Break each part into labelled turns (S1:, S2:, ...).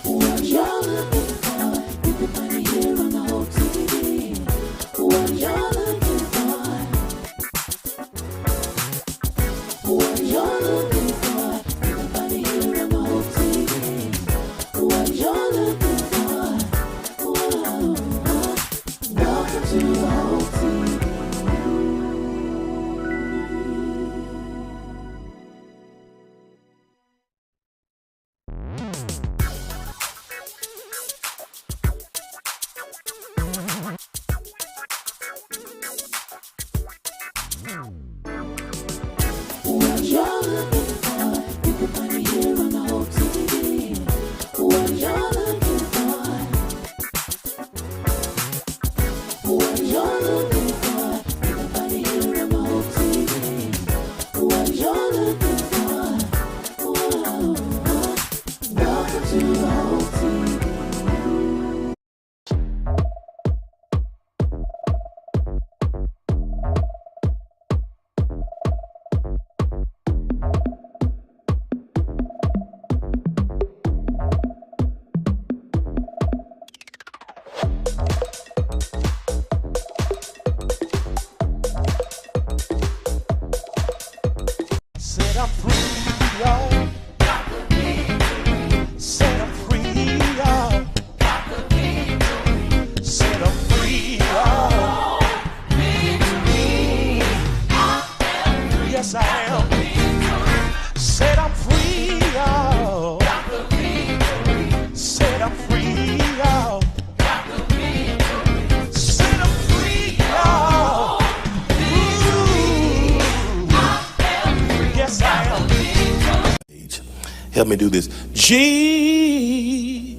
S1: What you're looking for, you can find it here on the Hope TV. What you're looking for, what you're looking for, you can find it here on the Hope TV. What you're looking for, whoa, welcome to the Hope TV. What you're looking for, you can find it here on the Hope TV. What you're looking for, what you're looking for, you can find it here on the Hope TV. What you're looking for, whoa, welcome to the Hope TV.
S2: Said I'm free, y'all. Said I'm free, y'all. Said I'm free, y'all. Yes, I am. Said I'm free, y'all. Said I'm free, y'all. Said I'm free, y'all. Ooh. Yes, I am. Help me do this. Jesus,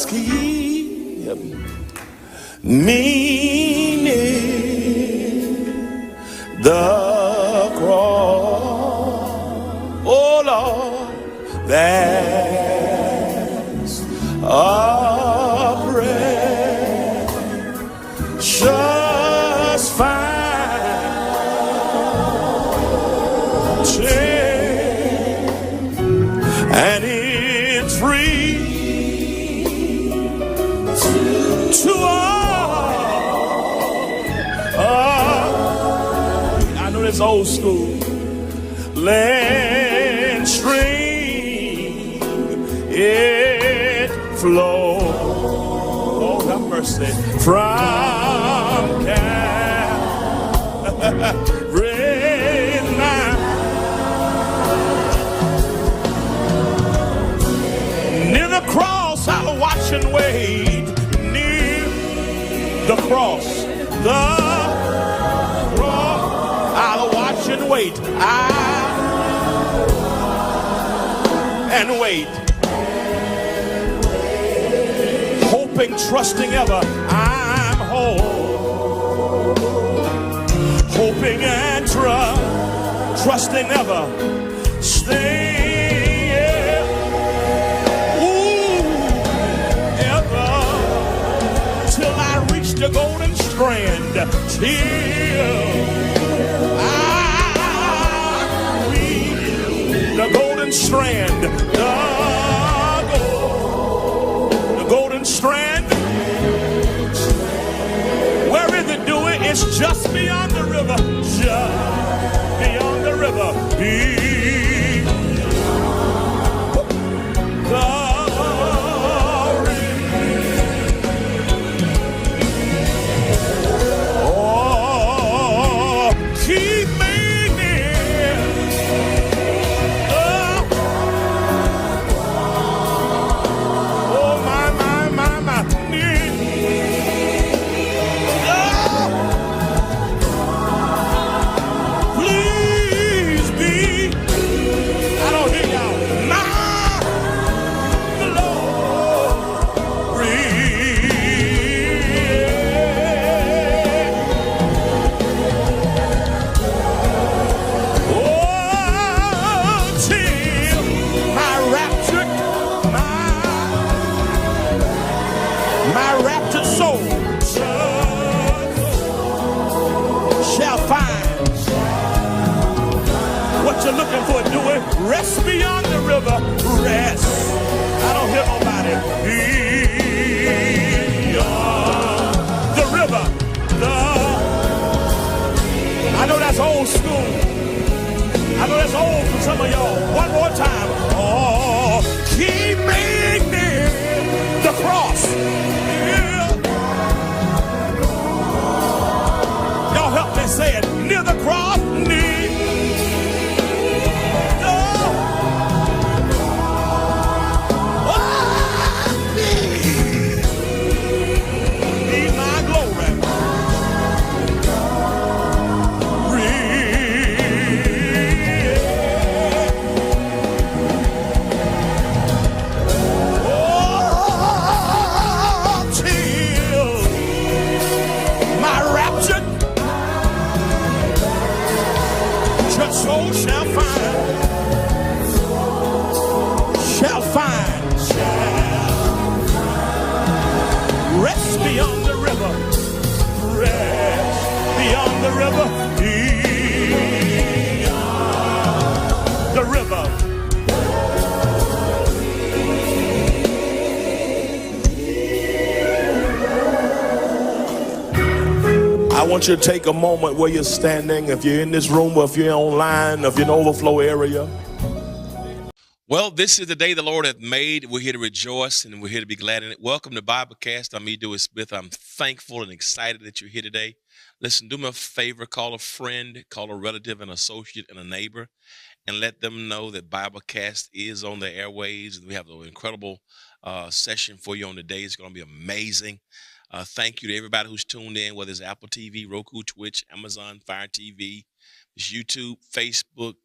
S2: keep help me near the cross. Oh Lord, that's a precious fountain. And it's free to all. I know that's old school. Land stream, it flows. Oh, have mercy. From Calvary Mount. Near the cross, I'll watch and wait. Near the cross, I'll watch and wait. And wait. Hoping, trusting ever, I'm whole. Hoping and trusting ever, stay. The golden strand till I reach the golden strand, the golden strand. Where is it doing? It's just beyond the river, just beyond the river. river rest. I don't hear nobody. The river, I know that's old school. I know that's old for some of y'all. One more time. Oh, keep me near the cross. Yeah. Y'all help me say it. Near the cross. Soul shall find rest beyond the river, rest beyond the river, beyond the river. I want you to take a moment where you're standing, if you're in this room or if you're online, if you're in the overflow area.
S3: Well, this is the day the Lord hath made. We're here to rejoice and we're here to be glad in it. Welcome to Biblecast. I'm E. Dewey Smith. I'm thankful and excited that you're here today. Listen, do me a favor, call a friend, call a relative, an associate, and a neighbor, and let them know that Biblecast is on the airwaves. And we have an incredible session for you on today. It's going to be amazing. Thank you to everybody who's tuned in, whether it's Apple TV, Roku, Twitch, Amazon, Fire TV, it's YouTube, Facebook,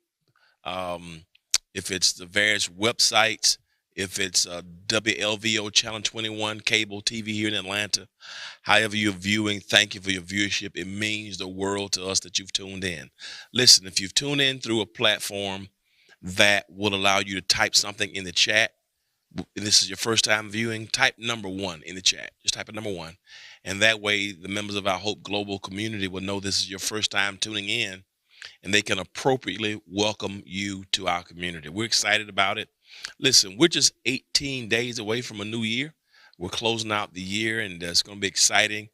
S3: if it's the various websites, if it's WLVO Channel 21 cable TV here in Atlanta, however you're viewing, thank you for your viewership. It means the world to us that you've tuned in. Listen, if you've tuned in through a platform that will allow you to type something in the chat, this is your first time viewing, type number 1 in the chat. Just type a number 1. And that way the members of our Hope Global community will know this is your first time tuning in, and they can appropriately welcome you to our community. We're excited about it. Listen, we're just 18 days away from a new year. We're closing out the year, and it's going to be exciting.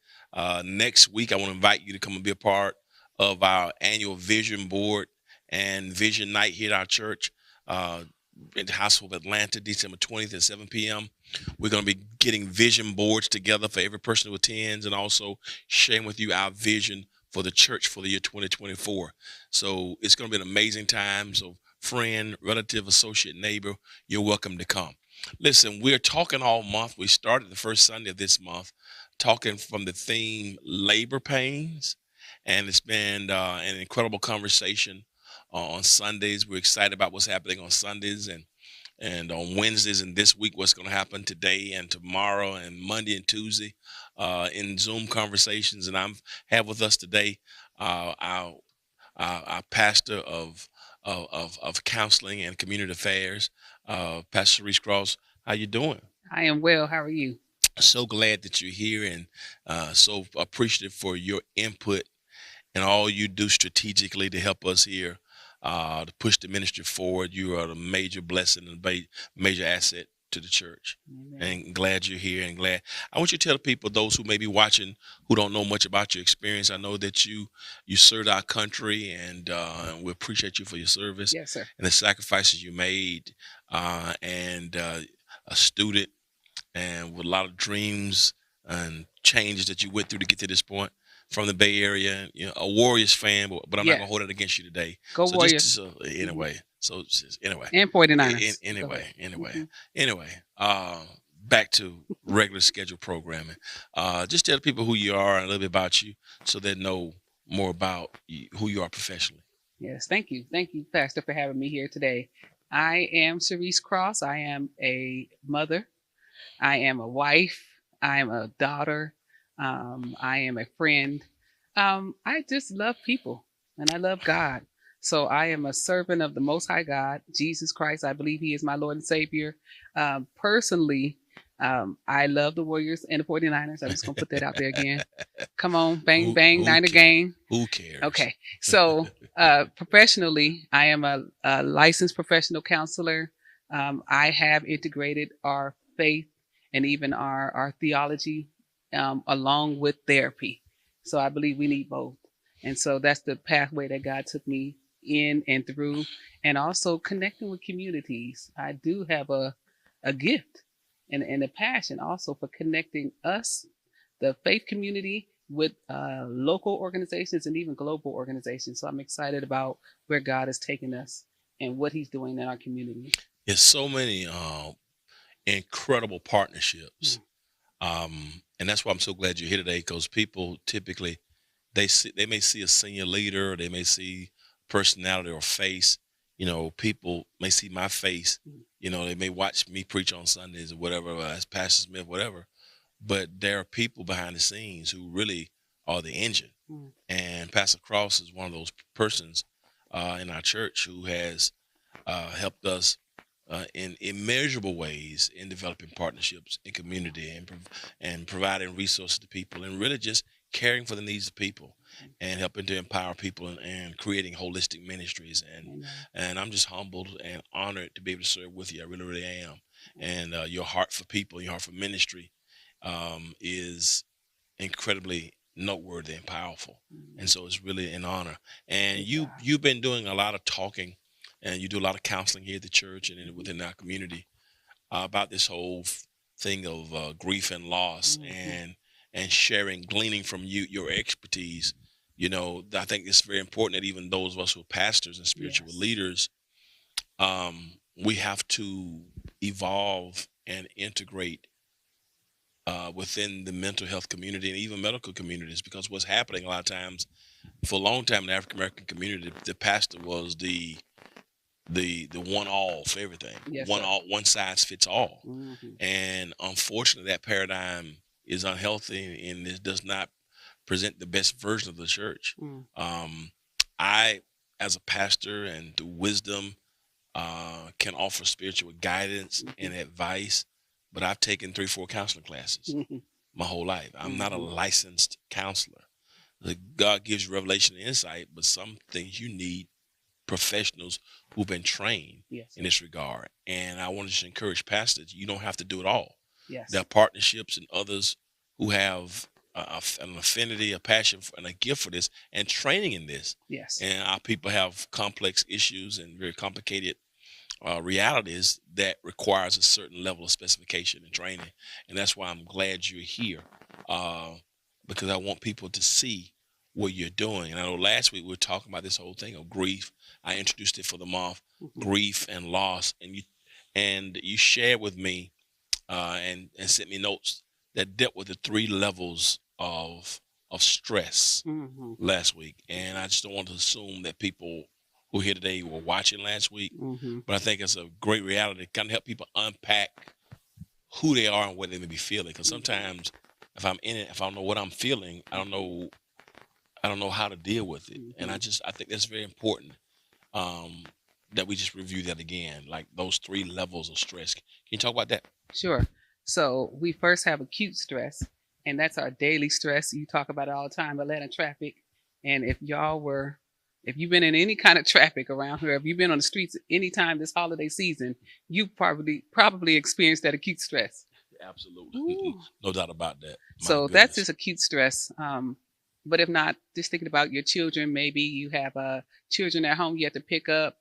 S3: Next week, I want to invite you to come and be a part of our annual vision board and vision night here at our church. In the House of Atlanta, December 20th at 7 p.m. We're going to be getting vision boards together for every person who attends, and also sharing with you our vision for the church for the year 2024. So it's going to be an amazing time. So friend, relative, associate, neighbor, you're welcome to come. Listen, we're talking all month. We started the first Sunday of this month talking from the theme labor pains, and it's been an incredible conversation. On Sundays, we're excited about what's happening on Sundays and on Wednesdays, and this week what's going to happen today and tomorrow and Monday and Tuesday in Zoom conversations. And I have with us today our pastor of counseling and community affairs, Pastor Reese Cross. How you doing?
S4: I am well. How are you?
S3: So glad that you're here, and so appreciative for your input and all you do strategically to help us here. To push the ministry forward. You are a major blessing and a major asset to the church. Amen. And glad you're here, and glad. I want you to tell the people, those who may be watching, who don't know much about your experience. I know that you served our country, and we appreciate you for your service.
S4: Yes, sir.
S3: And the sacrifices you made, and a student, and with a lot of dreams and changes that you went through to get to this point. From the Bay Area, a Warriors fan, but I'm not gonna hold it against you today.
S4: Go
S3: so
S4: Warriors.
S3: Anyway.
S4: And 49ers.
S3: Anyway. Back to regular scheduled programming. Just tell people who you are and a little bit about you, so they know more about who you are professionally.
S4: Yes, thank you, Pastor, for having me here today. I am Cerise Cross. I am a mother. I am a wife. I am a daughter. I am a friend. I just love people, and I love God. So I am a servant of the Most High God, Jesus Christ. I believe He is my Lord and Savior. Personally, I love the Warriors and the 49ers. I'm just going to put that out there again. Come on, bang, bang, Niner gang.
S3: Who cares?
S4: Okay. So professionally, I am a licensed professional counselor. I have integrated our faith and even our theology along with therapy. So I believe we need both. And so that's the pathway that God took me in and through, and also connecting with communities. I do have a gift and a passion also for connecting us, the faith community, with local organizations and even global organizations. So I'm excited about where God has taken us and what He's doing in our community.
S3: There's so many incredible partnerships. And that's why I'm so glad you're here today, because people typically they may see a senior leader, or they may see personality or face. People may see my face. They may watch me preach on Sundays or whatever, as Pastor Smith, whatever. But there are people behind the scenes who really are the engine. And Pastor Cross is one of those persons in our church who has helped us in immeasurable ways in developing partnerships in community and providing resources to people, and really just caring for the needs of people and helping to empower people and creating holistic ministries. And I'm just humbled and honored to be able to serve with you. I really, really am. And your heart for people, your heart for ministry is incredibly noteworthy and powerful. And so it's really an honor. And you've been doing a lot of talking, and you do a lot of counseling here at the church and within our community about this whole thing of grief and loss, and sharing, gleaning from your expertise. I think it's very important that even those of us who are pastors and spiritual leaders, we have to evolve and integrate within the mental health community and even medical communities, because what's happening a lot of times, for a long time in the African American community, the pastor was the one all for everything. One size fits all. And unfortunately, that paradigm is unhealthy, and it does not present the best version of the church. I, as a pastor and through wisdom, can offer spiritual guidance and advice, but I've taken 3-4 counseling classes my whole life. I'm not a licensed counselor. God gives you revelation and insight, but some things you need professionals who've been trained in this regard. And I want to just encourage pastors, you don't have to do it all. There are partnerships and others who have an affinity, a passion, and a gift for this, and training in this. And our people have complex issues and very complicated realities that requires a certain level of specification and training. And that's why I'm glad you're here, because I want people to see what you're doing. And I know last week we were talking about this whole thing of grief. I introduced it for the month, grief and loss, and you shared with me and sent me notes that dealt with the 3 levels of stress last week. And I just don't want to assume that people who are here today were watching last week, but I think it's a great reality to kind of help people unpack who they are and what they may be feeling. Because sometimes if I'm in it, if I don't know what I'm feeling, I don't know how to deal with it. And I think that's very important, that we just review that again, like those 3 levels of stress. Can you talk about that?
S4: Sure. So we first have acute stress, and that's our daily stress. You talk about it all the time, Atlanta traffic. And if you've been in any kind of traffic around here, if you've been on the streets anytime this holiday season, you probably experienced that acute stress.
S3: Absolutely. No doubt about that.
S4: So that's just acute stress. But if not, just thinking about your children, maybe you have children at home you have to pick up,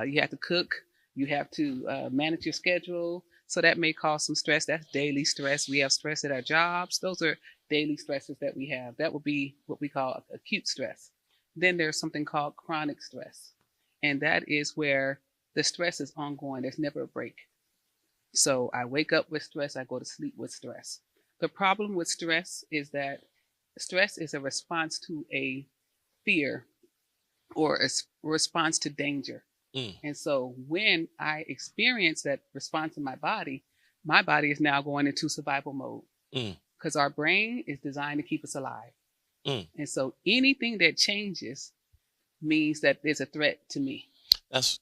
S4: you have to cook, you have to manage your schedule. So that may cause some stress. That's daily stress. We have stress at our jobs. Those are daily stresses that we have. That would be what we call acute stress. Then there's something called chronic stress. And that is where the stress is ongoing. There's never a break. So I wake up with stress. I go to sleep with stress. The problem with stress is that stress is a response to a fear or a response to danger. And so when I experience that response in my body is now going into survival mode, because our brain is designed to keep us alive. And so anything that changes means that there's a threat to me.
S3: That's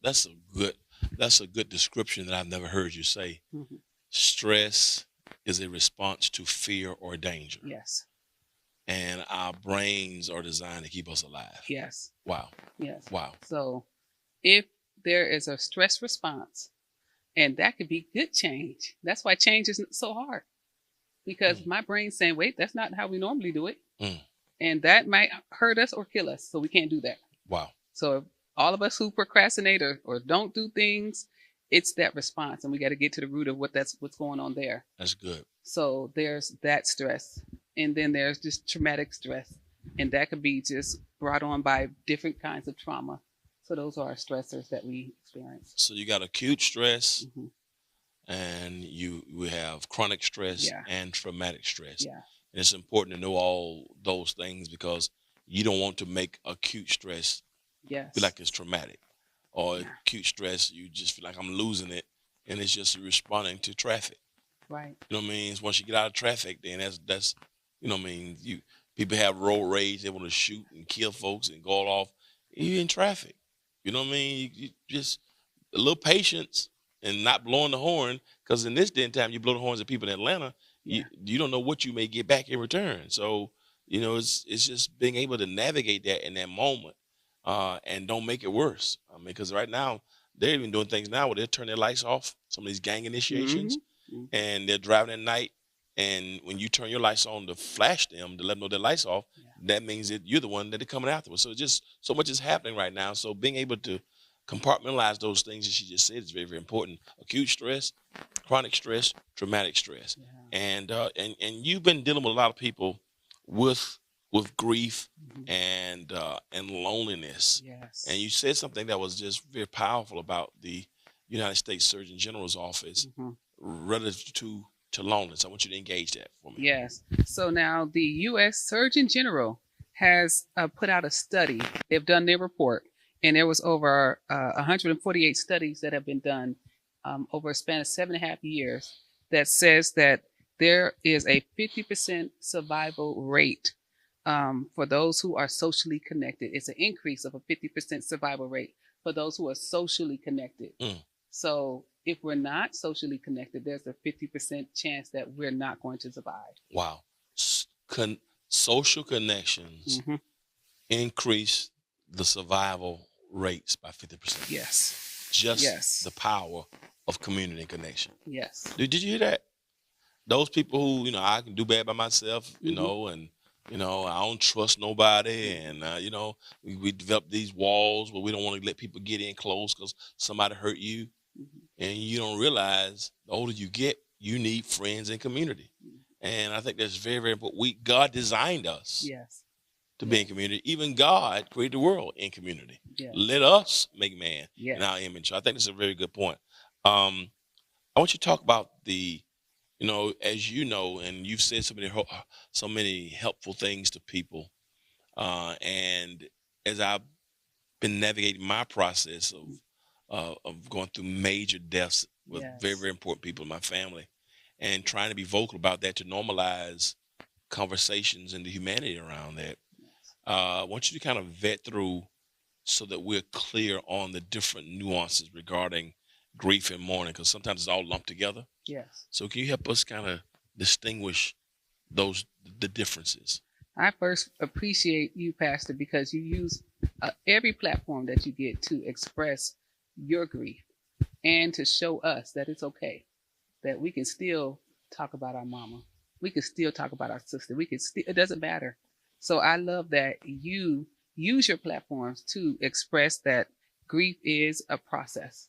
S3: a good description that I've never heard you say. Stress is a response to fear or danger.
S4: Yes.
S3: And our brains are designed to keep us alive.
S4: Yes.
S3: Wow.
S4: Yes.
S3: Wow.
S4: So if there is a stress response, And that could be good change. That's why change is so hard, because my brain's saying, wait, that's not how we normally do it.
S3: Mm.
S4: And that might hurt us or kill us. So we can't do that.
S3: Wow.
S4: So if all of us who procrastinate or don't do things, it's that response. And we got to get to the root of what's going on there.
S3: That's good.
S4: So there's that stress. And then there's just traumatic stress. And that could be just brought on by different kinds of trauma. So those are our stressors that we experience.
S3: So you got acute stress,
S4: Mhm.
S3: and we have chronic stress
S4: Yeah.
S3: and traumatic stress.
S4: Yeah.
S3: And it's important to know all those things, because you don't want to make acute stress
S4: Yes.
S3: feel like it's traumatic, or
S4: Yeah.
S3: acute stress you just feel like I'm losing it, and it's just responding to traffic.
S4: Right.
S3: You know what I mean? Once you get out of traffic, then that's you know what I mean. People have road rage. They want to shoot and kill folks and go off. You're in traffic. You know what I mean? You just a little patience and not blowing the horn, because in this day and time, you blow the horns at people in Atlanta,
S4: Yeah.
S3: you don't know what you may get back in return. So it's just being able to navigate that in that moment, and don't make it worse. I mean, because right now they're even doing things now where they'll turn their lights off. Some of these gang initiations,
S4: Mhm.
S3: and they're driving at night. And when you turn your lights on to flash them to let them know their lights off, that means that you're the one that they're coming afterwards. So just so much is happening right now. So being able to compartmentalize those things that she just said is very, very important. Acute stress, chronic stress, traumatic stress.
S4: Yeah.
S3: And you've been dealing with a lot of people with grief
S4: Mhm.
S3: and loneliness.
S4: Yes.
S3: And you said something that was just very powerful about the United States Surgeon General's office
S4: Mhm.
S3: relative to loneliness. I want you to engage that for me.
S4: Yes. So now the U.S. Surgeon General has put out a study. They've done their report, and there was over 148 studies that have been done over a span of 7.5 years that says that there is a 50% survival rate for those who are socially connected. It's an increase of a 50% survival rate for those who are socially connected.
S3: Mm.
S4: So if we're not socially connected, there's a 50% chance that we're not going to survive.
S3: Wow. Social connections
S4: Mhm.
S3: increase the survival rates by 50%.
S4: Yes.
S3: Just
S4: Yes.
S3: the power of community and connection.
S4: Yes.
S3: Did you hear that? Those people who, I can do bad by myself,
S4: Mhm.
S3: and, I don't trust nobody. And, we develop these walls where we don't want to let people get in close because somebody hurt you.
S4: Mhm.
S3: And you don't realize the older you get, you need friends and community. And I think that's very, very important. God designed us
S4: Yes.
S3: to be in community. Even God created the world in community.
S4: Yes.
S3: Let us make man
S4: Yes.
S3: in our image. So I think that's a very good point. I want you to talk about as you know, and you've said so many helpful things to people. And as I've been navigating my process of going through major deaths with
S4: Yes.
S3: very, very important people in my family, and trying to be vocal about that to normalize conversations and the humanity around that. I want you to kind of vet through so that we're clear on the different nuances regarding grief and mourning, because sometimes it's all lumped together.
S4: Yes.
S3: So can you help us kind of distinguish the differences?
S4: I first appreciate you, Pastor, because you use every platform that you get to express your grief and to show us that it's okay, that we can still talk about our mama. We can still talk about our sister. It doesn't matter. So I love that you use your platforms to express that grief is a process,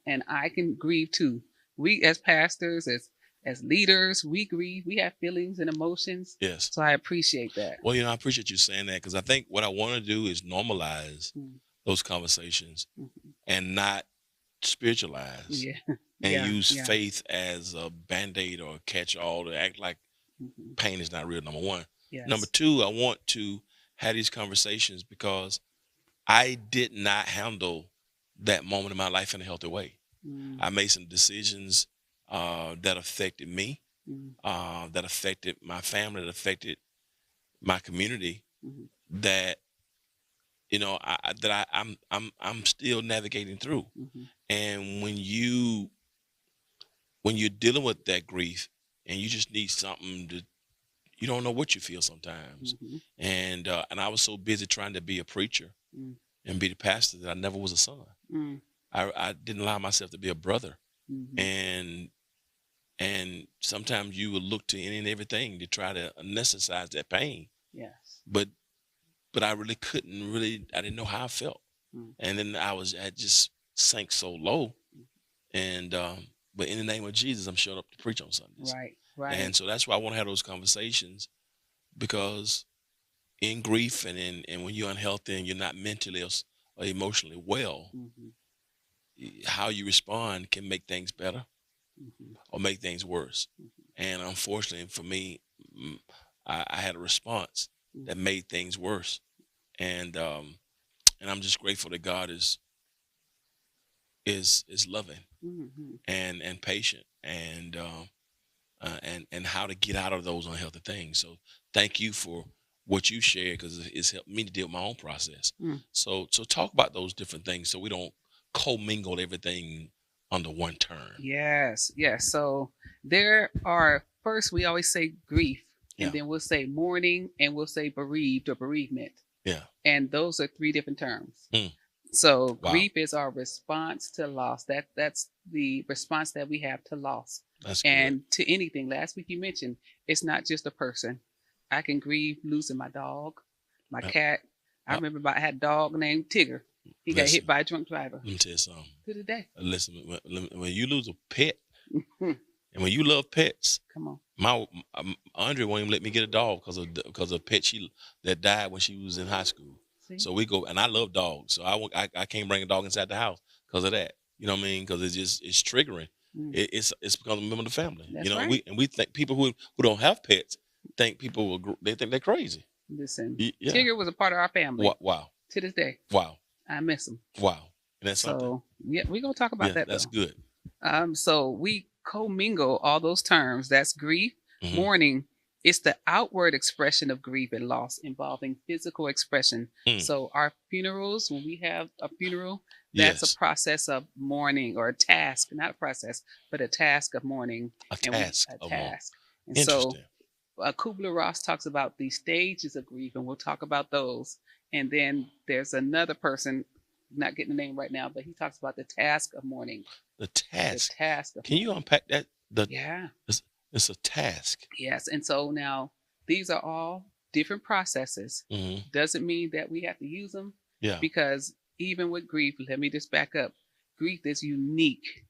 S4: and I can grieve too. We as pastors, as leaders, we grieve. We have feelings and emotions.
S3: Yes.
S4: So I appreciate that.
S3: Well, I appreciate you saying that, because I think what I want to do is normalize
S4: Mm.
S3: those conversations
S4: Mhm.
S3: and not spiritualize
S4: Yeah.
S3: and
S4: Yeah,
S3: use
S4: yeah.
S3: faith as a band-aid or a catch-all to act like
S4: Mhm.
S3: pain is not real, number one.
S4: Yes.
S3: Number two, I want to have these conversations because I did not handle that moment in my life in a healthy way.
S4: Mm,
S3: I made some decisions that affected me,
S4: mm,
S3: that affected my family, that affected my community.
S4: mhm.
S3: That I'm still navigating through.
S4: Mhm.
S3: And when you're dealing with that grief and you just need something you don't know what you feel sometimes.
S4: Mhm.
S3: And I was so busy trying to be a preacher
S4: Mm.
S3: and be the pastor that I never was a son.
S4: Mm.
S3: I didn't allow myself to be a brother
S4: Mhm.
S3: and sometimes you will look to any and everything to try to anesthetize that pain,
S4: Yes.
S3: but I really couldn't really. I didn't know how I felt,
S4: Mm.
S3: and then I just sank so low, and but in the name of Jesus, I'm showing up to preach on Sundays,
S4: Right. Right.
S3: and so that's why I want to have those conversations, because in grief and when you're unhealthy and you're not mentally or emotionally well,
S4: Mhm.
S3: how you respond can make things better
S4: Mhm.
S3: or make things worse. And unfortunately for me, mm, I had a response that made things worse. And I'm just grateful that God is loving
S4: Mhm.
S3: and patient and how to get out of those unhealthy things. So thank you for what you shared, because it's helped me to deal with my own process.
S4: Mm.
S3: So talk about those different things so we don't commingle everything under one term.
S4: Yes. Yes. So there are, first we always say grief, and
S3: Yeah.
S4: then we'll say mourning, and we'll say bereaved or bereavement.
S3: Yeah.
S4: And those are three different terms.
S3: Mm.
S4: So
S3: Wow.
S4: grief is our response to loss. That's the response that we have to loss.
S3: That's good.
S4: And to anything. Last week you mentioned it's not just a person. I can grieve losing my dog, my
S3: Yep.
S4: cat. I
S3: Yep.
S4: remember I had a dog named Tigger. He got
S3: Listen.
S4: hit by a drunk driver.
S3: Let me tell you something.
S4: To the day.
S3: Listen, when you lose a pet,
S4: Mhm.
S3: and when you love pets,
S4: Come on.
S3: my Andre won't even let me get a dog because of a pet that died when she was in high school.
S4: See?
S3: So we go, and I love dogs, so I can't bring a dog inside the house because of that. You know what I mean? Because it's triggering.
S4: Mm.
S3: It's because I'm a member of the family.
S4: That's
S3: you know,
S4: right.
S3: we think people who don't have pets think they think they're crazy.
S4: Listen,
S3: Yeah.
S4: Tigger was a part of our family.
S3: Wow.
S4: To this day.
S3: Wow.
S4: I miss him.
S3: Wow. And that's something.
S4: So yeah, we're gonna talk about
S3: Yeah,
S4: that
S3: that's
S4: though.
S3: good.
S4: So we commingle all those terms. That's grief,
S3: Mhm.
S4: mourning. It's the outward expression of grief and loss involving physical expression.
S3: Mm.
S4: So our funerals, when we have a funeral, that's
S3: Yes.
S4: a process of mourning, or a task, not a process, but a task of mourning.
S3: A
S4: And
S3: task
S4: a
S3: of mourning.
S4: task. And so
S3: Interesting.
S4: Kubler-Ross talks about the stages of grief, and we'll talk about those. And then there's another person, not getting the name right now, but he talks about the task of mourning.
S3: The
S4: The
S3: task.
S4: task of
S3: Can you
S4: mourning.
S3: unpack that?
S4: Yeah.
S3: It's a task.
S4: Yes. And so now these are all different processes.
S3: Hmm.
S4: Doesn't mean that we have to use them,
S3: Yeah.
S4: because even with grief, let me just back up. Grief is unique.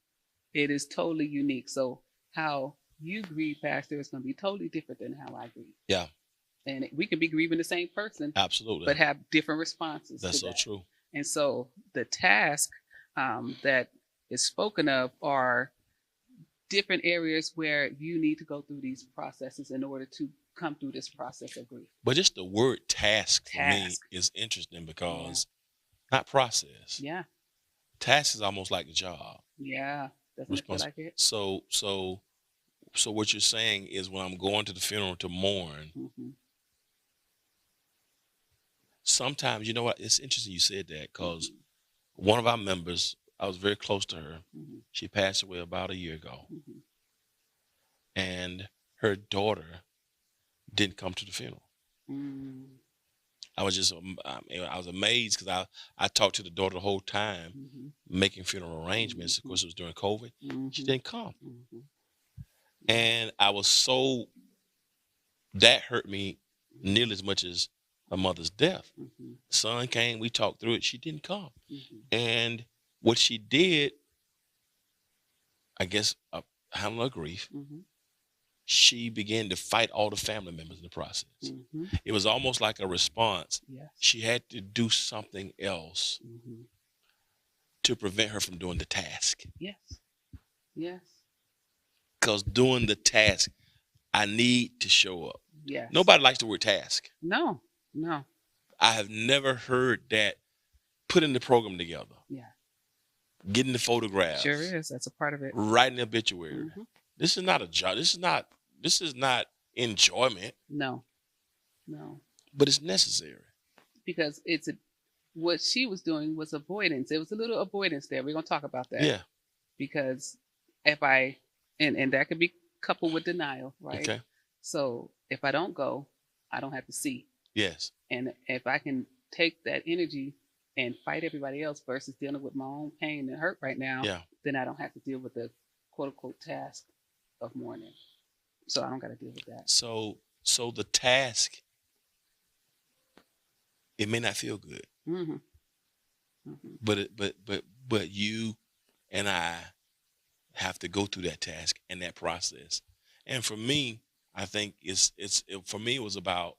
S4: It is totally unique. So how you grieve, Pastor, is going to be totally different than how I grieve.
S3: Yeah.
S4: And we can be grieving the same person,
S3: Absolutely.
S4: but have different responses.
S3: That's
S4: to
S3: so
S4: that.
S3: true.
S4: And so the task that is spoken of are different areas where you need to go through these processes in order to come through this process of grief.
S3: But just the word task for me
S4: Task.
S3: is interesting because not process.
S4: Yeah.
S3: Task is almost like a job.
S4: Yeah. Doesn't it feel like it?
S3: So what you're saying is when I'm going to the funeral to mourn,
S4: Mm-hmm.
S3: sometimes, you know what? It's interesting you said that, because one of our members, I was very close to her.
S4: Mm-hmm.
S3: She passed away about a year ago,
S4: Mm-hmm.
S3: and her daughter didn't come to the funeral.
S4: Mm-hmm.
S3: I was amazed because I talked to the daughter the whole time,
S4: Mm-hmm.
S3: making funeral arrangements. Of course, it was during COVID.
S4: Mm-hmm.
S3: She didn't come,
S4: Mm-hmm.
S3: and I was that hurt me nearly as much as her mother's death.
S4: Mm-hmm.
S3: Son came, we talked through it. She didn't come,
S4: Mm-hmm.
S3: and what she did, I guess, handle her grief.
S4: Mm-hmm.
S3: She began to fight all the family members in the process.
S4: Mm-hmm.
S3: It was almost like a response.
S4: Yes.
S3: She had to do something else
S4: Mm-hmm.
S3: to prevent her from doing the task.
S4: Yes. Yes.
S3: Because doing the task, I need to show up.
S4: Yes.
S3: Nobody likes the word task.
S4: No. No.
S3: I have never heard that putting the program together,
S4: Yeah.
S3: getting the photographs,
S4: Sure is. That's a part of it.
S3: writing the obituary.
S4: Mhm.
S3: This is not a job. This is not enjoyment,
S4: No. No.
S3: but it's necessary.
S4: Because what she was doing was avoidance. There was a little avoidance there. We're gonna talk about that.
S3: Yeah.
S4: Because if I and that could be coupled with denial, right?
S3: Okay.
S4: So if I don't go, I don't have to see.
S3: Yes.
S4: And if I can take that energy and fight everybody else versus dealing with my own pain and hurt right now,
S3: Yeah.
S4: then I don't have to deal with the quote unquote task of mourning. So I don't got to deal with that.
S3: So the task, it may not feel good,
S4: Mm-hmm. Mm-hmm.
S3: but you and I have to go through that task and that process. And for me, I think for me it was about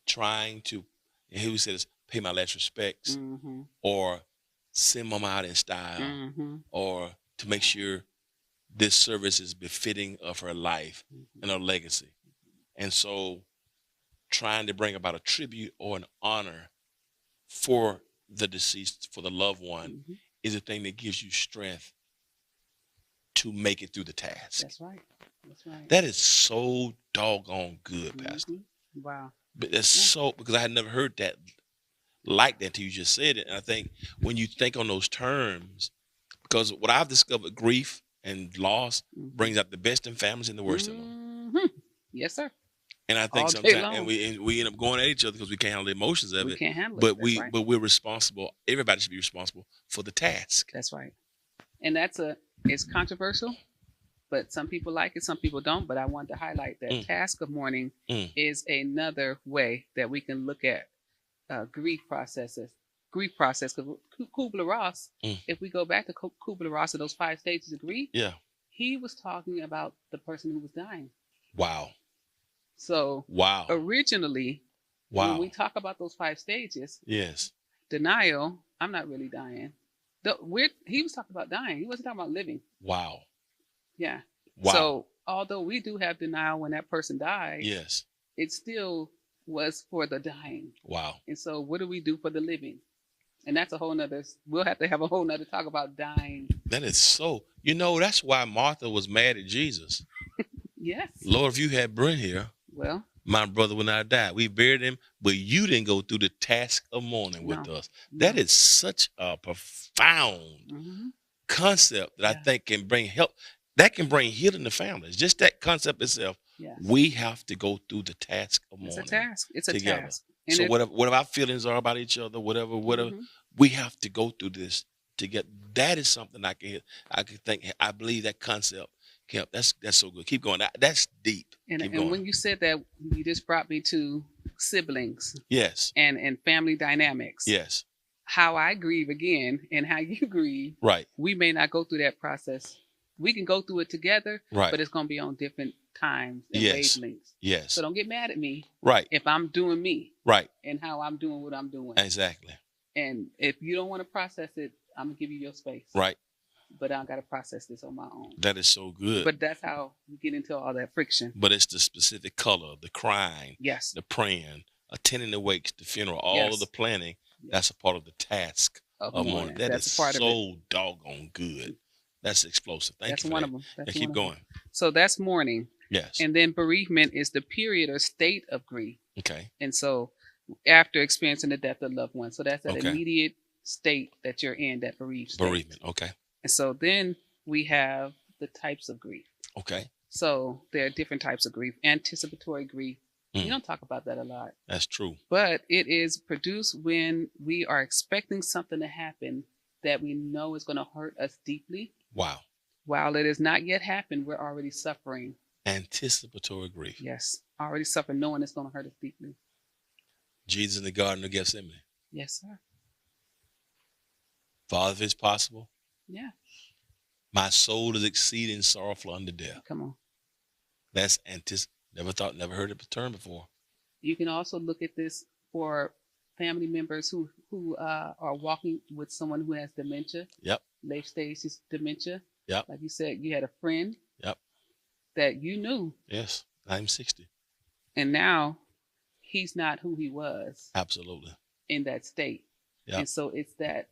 S3: trying to, who says, pay my last respects,
S4: Mm-hmm.
S3: or send mom out in style,
S4: Mm-hmm.
S3: or to make sure this service is befitting of her life and her legacy. And so trying to bring about a tribute or an honor for the deceased, for the loved one,
S4: Mm-hmm.
S3: is a thing that gives you strength to make it through the task.
S4: That's right. That's right.
S3: That is so doggone good, Pastor.
S4: Mm-hmm. Wow.
S3: But that's so, because I had never heard that like that till you just said it. And I think when you think on those terms, because what I've discovered, grief and loss
S4: Mm-hmm.
S3: brings out the best in families and the worst in them.
S4: Mm-hmm. Yes, sir.
S3: And I think
S4: All day
S3: sometimes,
S4: long.
S3: and we end up going at each other because we can't handle the emotions of
S4: We
S3: it.
S4: can't handle
S3: But
S4: it. That's right.
S3: but we're responsible. Everybody should be responsible for the task.
S4: That's right. And it's controversial, but some people like it, some people don't. But I wanted to highlight that task of mourning is another way that we can look at grief process. Because Kubler-Ross, if we go back to Kubler-Ross and those 5 stages of grief,
S3: Yeah.
S4: he was talking about the person who was dying.
S3: Wow.
S4: So
S3: Wow.
S4: originally,
S3: Wow.
S4: when we talk about those 5 stages,
S3: Yes.
S4: denial, I'm not really dying. He was talking about dying. He wasn't talking about living.
S3: Wow.
S4: Yeah.
S3: Wow.
S4: So although we do have denial when that person died,
S3: Yes.
S4: it still was for the dying.
S3: Wow.
S4: And so what do we do for the living? And that's a whole nother, we'll have to have a whole nother talk about dying.
S3: That is so, that's why Martha was mad at Jesus.
S4: Yes.
S3: Lord, if you had Brent here,
S4: Well,
S3: my brother would not have died. We buried him, but you didn't go through the task of mourning with
S4: No.
S3: us. That is such a profound
S4: mm-hmm.
S3: concept that I
S4: Yeah.
S3: think can bring help. That can bring healing to families. Just that concept itself.
S4: Yes.
S3: We have to go through the task of
S4: It's
S3: mourning.
S4: a task. It's a
S3: together.
S4: task. And
S3: So whatever our feelings are about each other, whatever,
S4: Mhm.
S3: we have to go through this to get. That is something I can think. I believe that concept. That's so good. Keep going. That's deep.
S4: And,
S3: Keep
S4: and
S3: going.
S4: when you said that, you just brought me to siblings
S3: Yes.
S4: and family dynamics.
S3: Yes.
S4: How I grieve again and how you grieve.
S3: Right.
S4: We may not go through that process. We can go through it together,
S3: Right.
S4: but it's going to be on different times and
S3: Yes.
S4: wavelengths.
S3: Yes.
S4: So don't get mad at me
S3: Right.
S4: if I'm doing me
S3: Right.
S4: and how I'm doing what I'm doing.
S3: Exactly.
S4: And if you don't want to process it, I'm going to give you your space.
S3: Right.
S4: But I got to process this on my own.
S3: That is so good.
S4: But that's how we get into all that friction.
S3: But it's the specific color, the crying,
S4: Yes.
S3: the praying, attending the wakes, the funeral, all
S4: Yes.
S3: of the planning. That's a part of the task
S4: Of
S3: of
S4: mourning.
S3: mourning. That
S4: That's
S3: is
S4: a part of it.
S3: so doggone good. That's explosive. Thank
S4: That's
S3: you for
S4: one
S3: that.
S4: of them.
S3: Yeah,
S4: That's
S3: keep
S4: one of them.
S3: going.
S4: So that's mourning.
S3: Yes.
S4: And then bereavement is the period or state of grief.
S3: Okay.
S4: And so after experiencing the death of a loved one. So that's that
S3: Okay.
S4: immediate state that you're in, that bereaved state.
S3: Bereavement. Okay.
S4: And so then we have the types of grief.
S3: Okay.
S4: So there are different types of grief. Anticipatory grief.
S3: Mm.
S4: You don't talk about that a lot.
S3: That's true.
S4: But it is produced when we are expecting something to happen that we know is going to hurt us deeply.
S3: Wow.
S4: While it has not yet happened, we're already suffering.
S3: Anticipatory grief.
S4: Yes, already suffering, knowing it's going to hurt us deeply.
S3: Jesus in the Garden of Gethsemane.
S4: Yes, sir.
S3: Father, if it's possible,
S4: Yeah,
S3: my soul is exceeding sorrowful unto death.
S4: come on.
S3: That's never heard the term before.
S4: You can also look at this for family members who are walking with someone who has dementia,
S3: Yep.
S4: late stage dementia.
S3: Yep.
S4: Like you said, you had a friend
S3: Yep.
S4: that you knew,
S3: Yes. I'm 60.
S4: and now he's not who he was
S3: Absolutely.
S4: in that state.
S3: Yep.
S4: And so it's that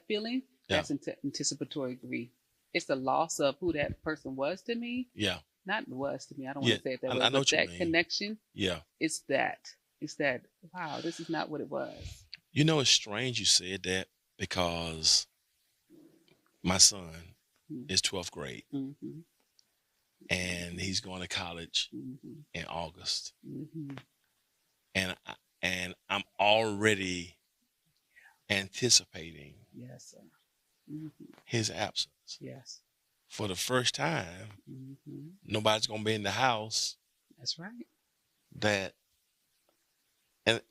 S4: feeling,
S3: Yeah.
S4: that's anticipatory grief. It's the loss of who that person was to me.
S3: Yeah.
S4: Not was to me. I don't
S3: Yeah,
S4: want to say it that
S3: I
S4: way.
S3: know
S4: But
S3: what you
S4: that
S3: mean.
S4: connection,
S3: Yeah.
S4: it's that. It's that, wow, this is not what it was.
S3: It's strange you said that because my son is 12th grade
S4: Mm-hmm.
S3: and he's going to college
S4: Mm-hmm.
S3: in August.
S4: Mm-hmm.
S3: And I'm already anticipating
S4: Yes, sir. Mm-hmm.
S3: his absence.
S4: Yes.
S3: for the first time,
S4: Hmm.
S3: nobody's gonna be in the house
S4: That's right.
S3: that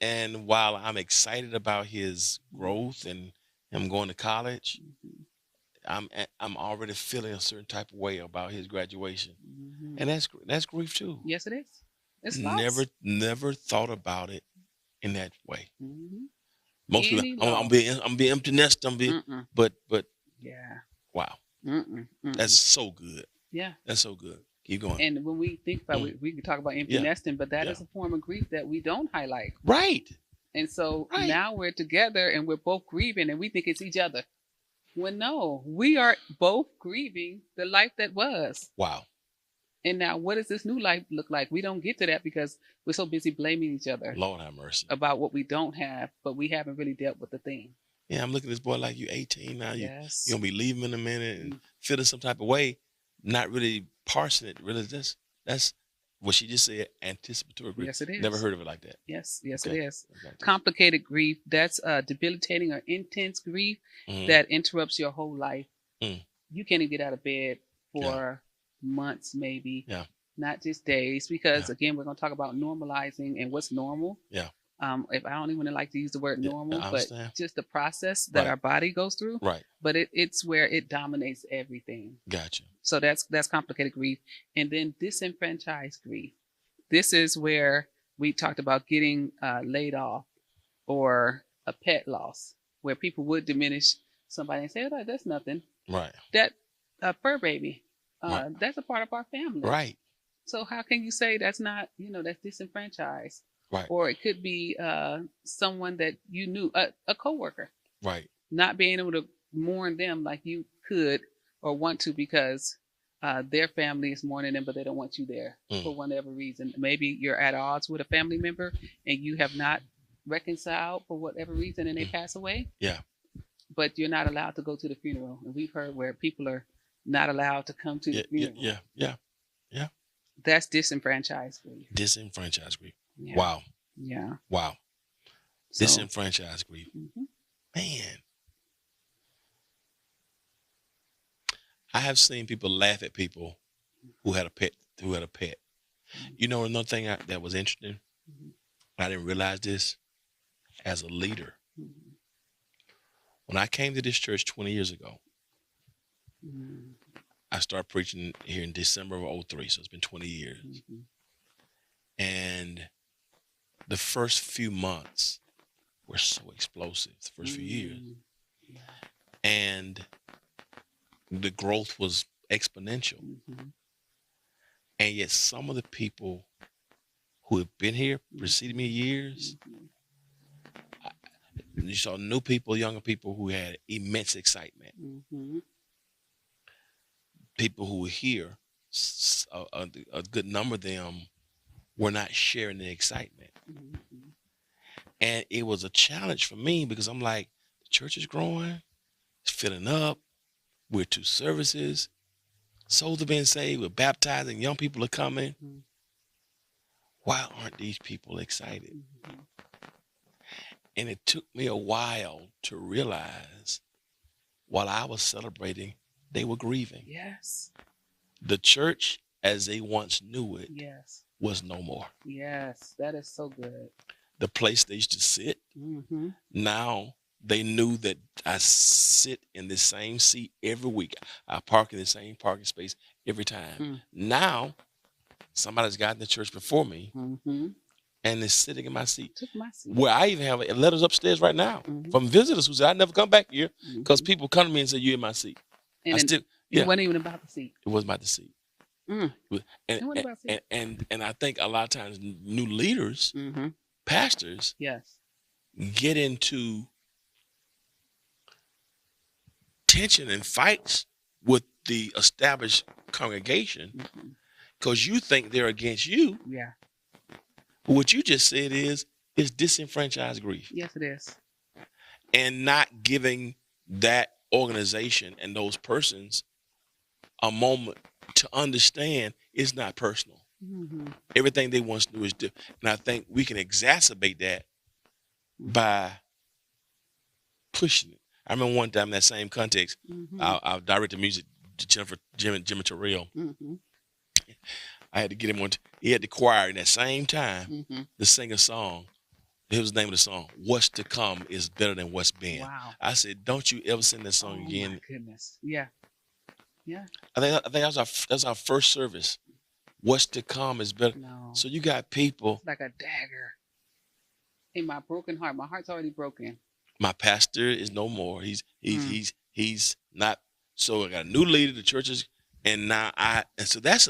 S3: and while I'm excited about his growth and him going to college,
S4: Hmm.
S3: I'm already feeling a certain type of way about his graduation.
S4: Hmm.
S3: And that's grief too.
S4: Yes, it is. It's
S3: Never
S4: loss.
S3: never thought about it in that way.
S4: Hmm.
S3: Most people
S4: Any
S3: I'm being empty nest,
S4: Mm-mm.
S3: but
S4: Yeah.
S3: wow.
S4: Mm-mm.
S3: That's
S4: Mm-mm.
S3: so good.
S4: Yeah.
S3: That's so good. Keep going.
S4: And when we think about
S3: Mm.
S4: we can talk about empty
S3: Yeah.
S4: nesting, but that
S3: Yeah.
S4: is a form of grief that we don't highlight.
S3: Right.
S4: And so
S3: Right.
S4: now we're together and we're both grieving and we think it's each other. When no, we are both grieving the life that was.
S3: Wow.
S4: And now what does this new life look like? We don't get to that because we're so busy blaming each other
S3: Lord have mercy.
S4: about what we don't have, but we haven't really dealt with the thing.
S3: Yeah, I'm looking at this boy like you 18 now.
S4: Yes.
S3: You're gonna be leaving in a minute and feeling some type of way, not really parsing it. Really, that's what she just said. Anticipatory grief.
S4: Yes, it is.
S3: Never heard of it like that.
S4: Yes, yes,
S3: Okay.
S4: it is.
S3: Okay.
S4: Complicated grief, that's debilitating or intense grief
S3: Mhm.
S4: that interrupts your whole life.
S3: Mm.
S4: You can't even get out of bed for months, maybe.
S3: Yeah.
S4: Not just days, because
S3: Yeah.
S4: again, we're going to talk about normalizing and what's normal.
S3: Yeah.
S4: If I don't even like to use the word
S3: Yeah,
S4: normal,
S3: I
S4: but
S3: understand.
S4: just the process that
S3: Right.
S4: our body goes through.
S3: Right.
S4: But it's where it dominates everything.
S3: Gotcha.
S4: So that's complicated grief. And then disenfranchised grief. This is where we talked about getting laid off or a pet loss, where people would diminish somebody and say, "Oh, that's nothing.
S3: Right.
S4: That fur baby,
S3: Right.
S4: that's a part of our family."
S3: Right.
S4: So how can you say that's not, that's disenfranchised?
S3: Right.
S4: Or it could be someone that you knew, a coworker,
S3: Right.
S4: not being able to mourn them like you could or want to because their family is mourning them, but they don't want you there for whatever reason. Maybe you're at odds with a family member and you have not reconciled for whatever reason and they pass away.
S3: Yeah.
S4: But you're not allowed to go to the funeral. And we've heard where people are not allowed to come to
S3: Yeah.
S4: the funeral.
S3: Yeah.
S4: That's disenfranchised grief.
S3: Disenfranchised grief.
S4: Yeah.
S3: Wow.
S4: Yeah.
S3: Wow.
S4: So,
S3: Disenfranchised grief.
S4: mhm.
S3: Man. I have seen people laugh at people who had a pet. You know, another thing that was interesting,
S4: Mhm.
S3: I didn't realize this as a leader.
S4: Mhm.
S3: When I came to this church 20 years ago,
S4: Mhm.
S3: I started preaching here in December of 2003, so it's been 20 years.
S4: Mhm.
S3: And the first few months were so explosive, the first few years.
S4: Mhm.
S3: And the growth was exponential.
S4: Mhm.
S3: And yet some of the people who have been here, preceded me years,
S4: Mhm.
S3: you saw new people, younger people who had immense excitement.
S4: Mhm.
S3: People who were here, a good number of them were not sharing the excitement.
S4: Mhm.
S3: And it was a challenge for me because I'm like, the church is growing, it's filling up, we're 2 services, souls are being saved, we're baptizing, young people are coming.
S4: Mhm.
S3: Why aren't these people excited?
S4: Mhm.
S3: And it took me a while to realize while I was celebrating, they were grieving.
S4: Yes.
S3: The church, as they once knew it,
S4: Yes.
S3: was no more.
S4: Yes. That is so good.
S3: The place they used to sit,
S4: Mm-hmm.
S3: now they knew that I sit in the same seat every week. I park in the same parking space every time.
S4: Mm.
S3: Now, somebody's gotten to church before me
S4: Mm-hmm.
S3: and is sitting in my seat.
S4: Took my seat.
S3: Where I even have letters upstairs right now
S4: Mhm.
S3: from visitors who said, I never come back here
S4: Mhm.
S3: because people come to me and say, you're in my seat.
S4: And
S3: I
S4: it-
S3: still,
S4: it
S3: yeah.
S4: wasn't even about the seat.
S3: It was about the seat.
S4: Mm.
S3: And,
S4: It wasn't about seat.
S3: and I think a lot of times new leaders,
S4: Mm-hmm.
S3: pastors,
S4: Yes.
S3: get into tension and fights with the established congregation
S4: Mm-hmm.
S3: because you think they're against you.
S4: Yeah.
S3: But what you just said is disenfranchised grief
S4: Yes, it is.
S3: and not giving that organization and those persons a moment to understand it's not personal.
S4: Mm-hmm.
S3: Everything they once knew is different. And I think we can exacerbate that by pushing it. I remember one time in that same context,
S4: Mm-hmm.
S3: our director of music Jimmy Terrell.
S4: Mm-hmm.
S3: I had to get him on. He had the choir in that same time
S4: Mm-hmm.
S3: to sing a song. Here was the name of the song. What's to come is better than what's been.
S4: Wow.
S3: I said, don't you ever sing that song
S4: Oh
S3: again.
S4: my goodness. Yeah. Yeah.
S3: I think that was our first service. What's to come is better.
S4: No.
S3: So you got people.
S4: It's like a dagger in my broken heart. My heart's already broken.
S3: My pastor is no more. He's not. So I got a new leader. The churches, and now and so that's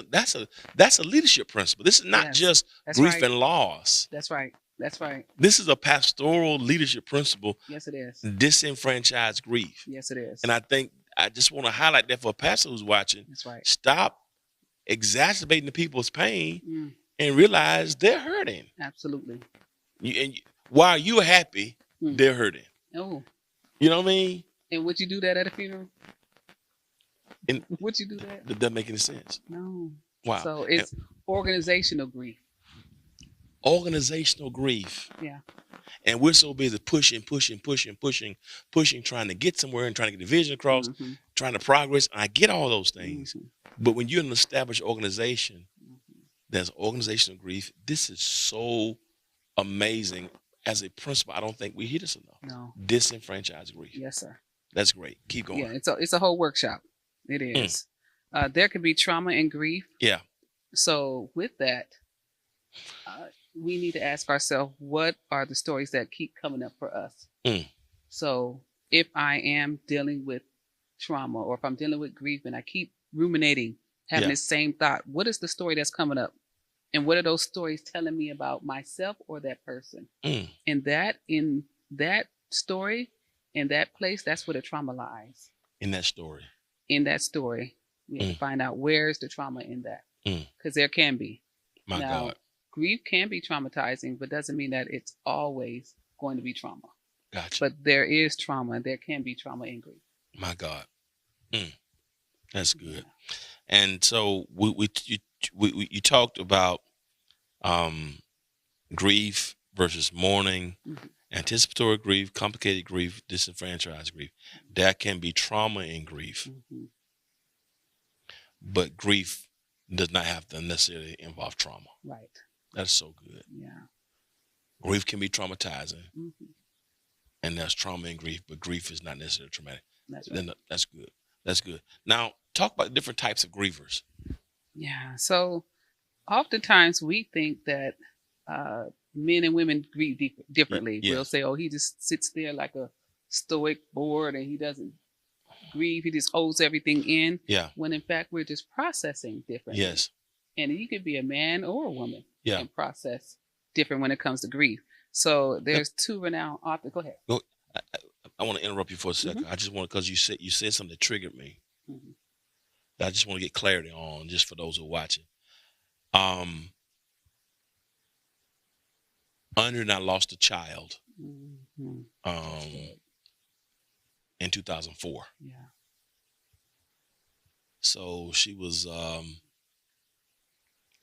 S3: a leadership principle. This is not
S4: Yes,
S3: just
S4: that's
S3: grief
S4: right.
S3: and loss.
S4: That's right. That's right.
S3: This is a pastoral leadership principle.
S4: Yes, it is.
S3: Disenfranchised grief.
S4: Yes, it is.
S3: And I think I just want to highlight that for a pastor who's watching.
S4: That's right.
S3: Stop exacerbating the people's pain
S4: Mm,
S3: and realize they're hurting.
S4: absolutely.
S3: While you're happy,
S4: Mm.
S3: they're hurting.
S4: Oh,
S3: You know what I mean?
S4: and would you do that at a funeral?
S3: And
S4: Would you do that?
S3: that doesn't make any sense.
S4: No.
S3: Wow.
S4: So it's organizational grief.
S3: Organizational grief.
S4: Yeah.
S3: And we're so busy pushing, trying to get somewhere and trying to get the vision across,
S4: Mhm,
S3: trying to progress. I get all those things.
S4: mhm,
S3: But when you're in an established organization,
S4: mhm.
S3: there's organizational grief. This is so amazing. As a principle, I don't think we hear this enough.
S4: No.
S3: Disenfranchised grief.
S4: Yes, sir.
S3: That's great. Keep going.
S4: Yeah, it's a whole workshop. It is. There could be trauma and grief.
S3: Yeah.
S4: So with that, we need to ask ourselves, what are the stories that keep coming up for us?
S3: Mm.
S4: So if I am dealing with trauma, or if I'm dealing with grief and I keep ruminating, having
S3: Yeah.
S4: the same thought, what is the story that's coming up? And what are those stories telling me about myself or that person?
S3: Mm.
S4: And that, in that story, in that place, that's where the trauma lies.
S3: In that story.
S4: In that story, we have to find out where's the trauma in that,
S3: Mm.
S4: because there can be.
S3: My
S4: Now,
S3: God.
S4: grief can be traumatizing, but doesn't mean that it's always going to be trauma.
S3: Gotcha.
S4: But there is trauma, and there can be trauma in grief.
S3: My God. That's good. And so you talked about grief versus mourning,
S4: Mhm.
S3: anticipatory grief, complicated grief, disenfranchised grief. There can be trauma in grief,
S4: Mhm.
S3: but grief does not have to necessarily involve trauma.
S4: Right.
S3: That's so good.
S4: Yeah.
S3: Grief can be traumatizing,
S4: Mhm.
S3: and there's trauma in grief, but grief is not necessarily traumatic.
S4: That's right.
S3: Then that's good. That's good. Now, talk about different types of grievers.
S4: Yeah. So oftentimes we think that men and women grieve differently.
S3: Yes.
S4: We'll say, oh, he just sits there like a stoic board and he doesn't grieve. He just holds everything in.
S3: Yeah.
S4: When in fact, we're just processing differently.
S3: Yes.
S4: And you could be a man or a woman
S3: Yeah.
S4: and process different when it comes to grief. So there's two renowned authors. Go ahead.
S3: I want to interrupt you for a 2nd I just want, because you said something that triggered me.
S4: Mhm.
S3: That I just want to get clarity on, just for those who are watching. Andrea and I lost a child
S4: Mhm.
S3: in 2004.
S4: Yeah.
S3: So she was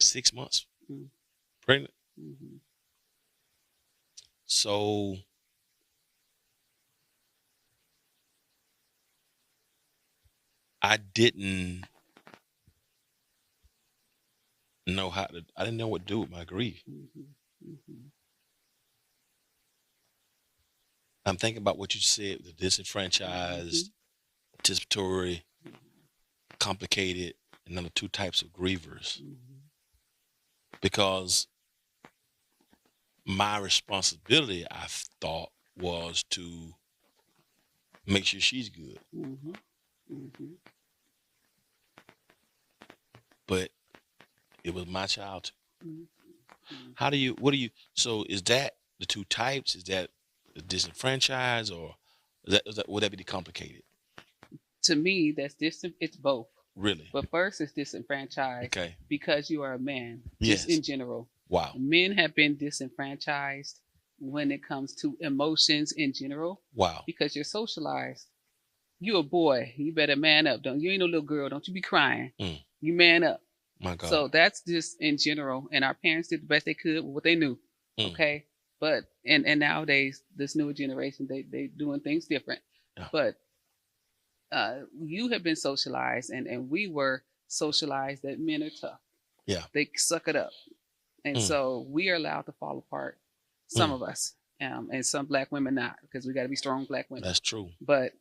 S3: 6 months
S4: Mm.
S3: pregnant.
S4: Mhm.
S3: So I didn't know I didn't know what to do with my grief.
S4: Mhm. Mhm.
S3: I'm thinking about what you said, the disenfranchised, anticipatory, complicated, and then the two types of grievers.
S4: Mhm.
S3: Because my responsibility, I thought, was to make sure she's good.
S4: Mhm. Mhm.
S3: But it was my child too.
S4: Mhm.
S3: So is that the two types? Is that disenfranchised, or would that be the complicated?
S4: To me, that's it's both.
S3: Really?
S4: But first, it's disenfranchised
S3: Okay.
S4: because you are a man.
S3: Yes.
S4: Just in general,
S3: Wow.
S4: men have been disenfranchised when it comes to emotions in general
S3: Wow.
S4: because you're socialized. You a boy, you better man up. You ain't no little girl. Don't you be crying.
S3: Mm.
S4: You man up.
S3: My God.
S4: So that's just in general. And our parents did the best they could with what they knew.
S3: Mm.
S4: Okay. But and nowadays, this newer generation, they doing things different.
S3: Yeah.
S4: But you have been socialized, and we were socialized that men are tough.
S3: Yeah.
S4: They suck it up. And
S3: Mm.
S4: so we are allowed to fall apart, some
S3: Mm.
S4: of us, and some black women not, because we got to be strong black women.
S3: That's true.
S4: But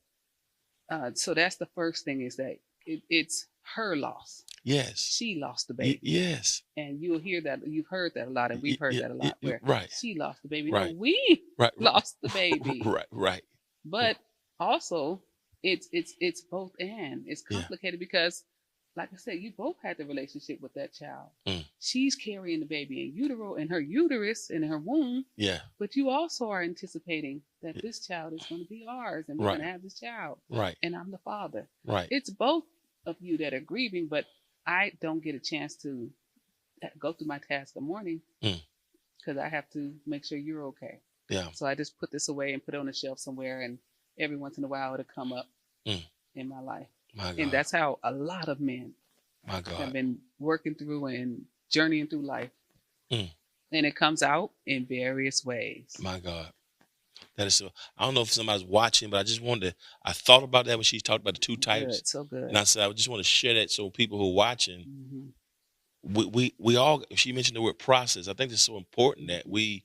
S4: so that's the first thing, is that it's her loss.
S3: Yes.
S4: She lost the baby.
S3: Yes.
S4: And you'll hear that. You've heard that a lot, and we've heard that a lot. Where
S3: right.
S4: she lost the baby.
S3: Right.
S4: No, we
S3: Right.
S4: lost the baby.
S3: Right.
S4: But also, it's both and. It's
S3: Yeah.
S4: complicated because, like I said, you both had the relationship with that child.
S3: Mm.
S4: She's carrying the baby in her uterus, in her womb.
S3: Yeah.
S4: But you also are anticipating that this child is going to be ours, and we're
S3: Right.
S4: going to have this child.
S3: Right.
S4: And I'm the father.
S3: Right.
S4: It's both of you that are grieving, but I don't get a chance to go through my task in the morning because I have to make sure you're okay.
S3: Yeah.
S4: So I just put this away and put it on a shelf somewhere, and every once in a while it'll come up in my life.
S3: My God.
S4: And that's how a lot of men
S3: My God.
S4: have been working through and journeying through life.
S3: Mm.
S4: And it comes out in various ways.
S3: My God. That is so. I don't know if somebody's watching, but I just wanted to. I thought about that when she talked about the two types,
S4: Good, so good.
S3: and I said I just want to share that so people who are watching, we all. She mentioned the word process. I think it's so important that we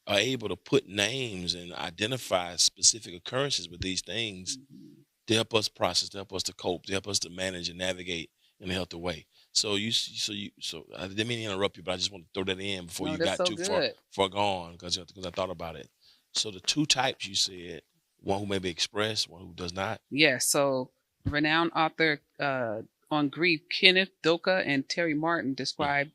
S3: are able to put names and identify specific occurrences with these things to help us process, to help us to cope, to help us to manage and navigate in a healthy way. So I didn't mean to interrupt you, but I just want to throw that in before
S4: No,
S3: you
S4: that's
S3: got
S4: so
S3: too
S4: good.
S3: far gone because I thought about it. So the two types you said, one who may be expressed, one who does not.
S4: Yes. So renowned author on grief, Kenneth Doka and Terry Martin, describe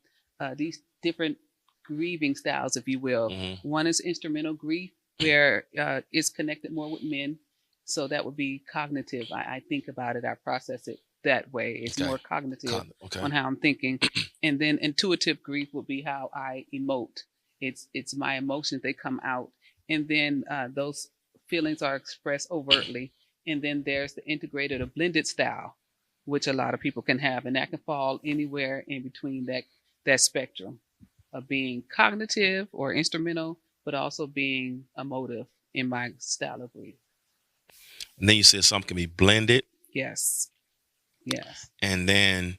S4: these different grieving styles, if you will.
S3: Mm-hmm.
S4: One is instrumental grief, where it's connected more with men. So that would be cognitive. I think about it. I process it that way. It's
S3: Okay.
S4: more cognitive
S3: Okay.
S4: on how I'm thinking. And then intuitive grief would be how I emote. It's my emotions. They come out. And then those feelings are expressed overtly. And then there's the integrated or blended style, which a lot of people can have. And that can fall anywhere in between that spectrum of being cognitive or instrumental, but also being emotive in my style of grief.
S3: And then you said something can be blended,
S4: Yes. Yes.
S3: and then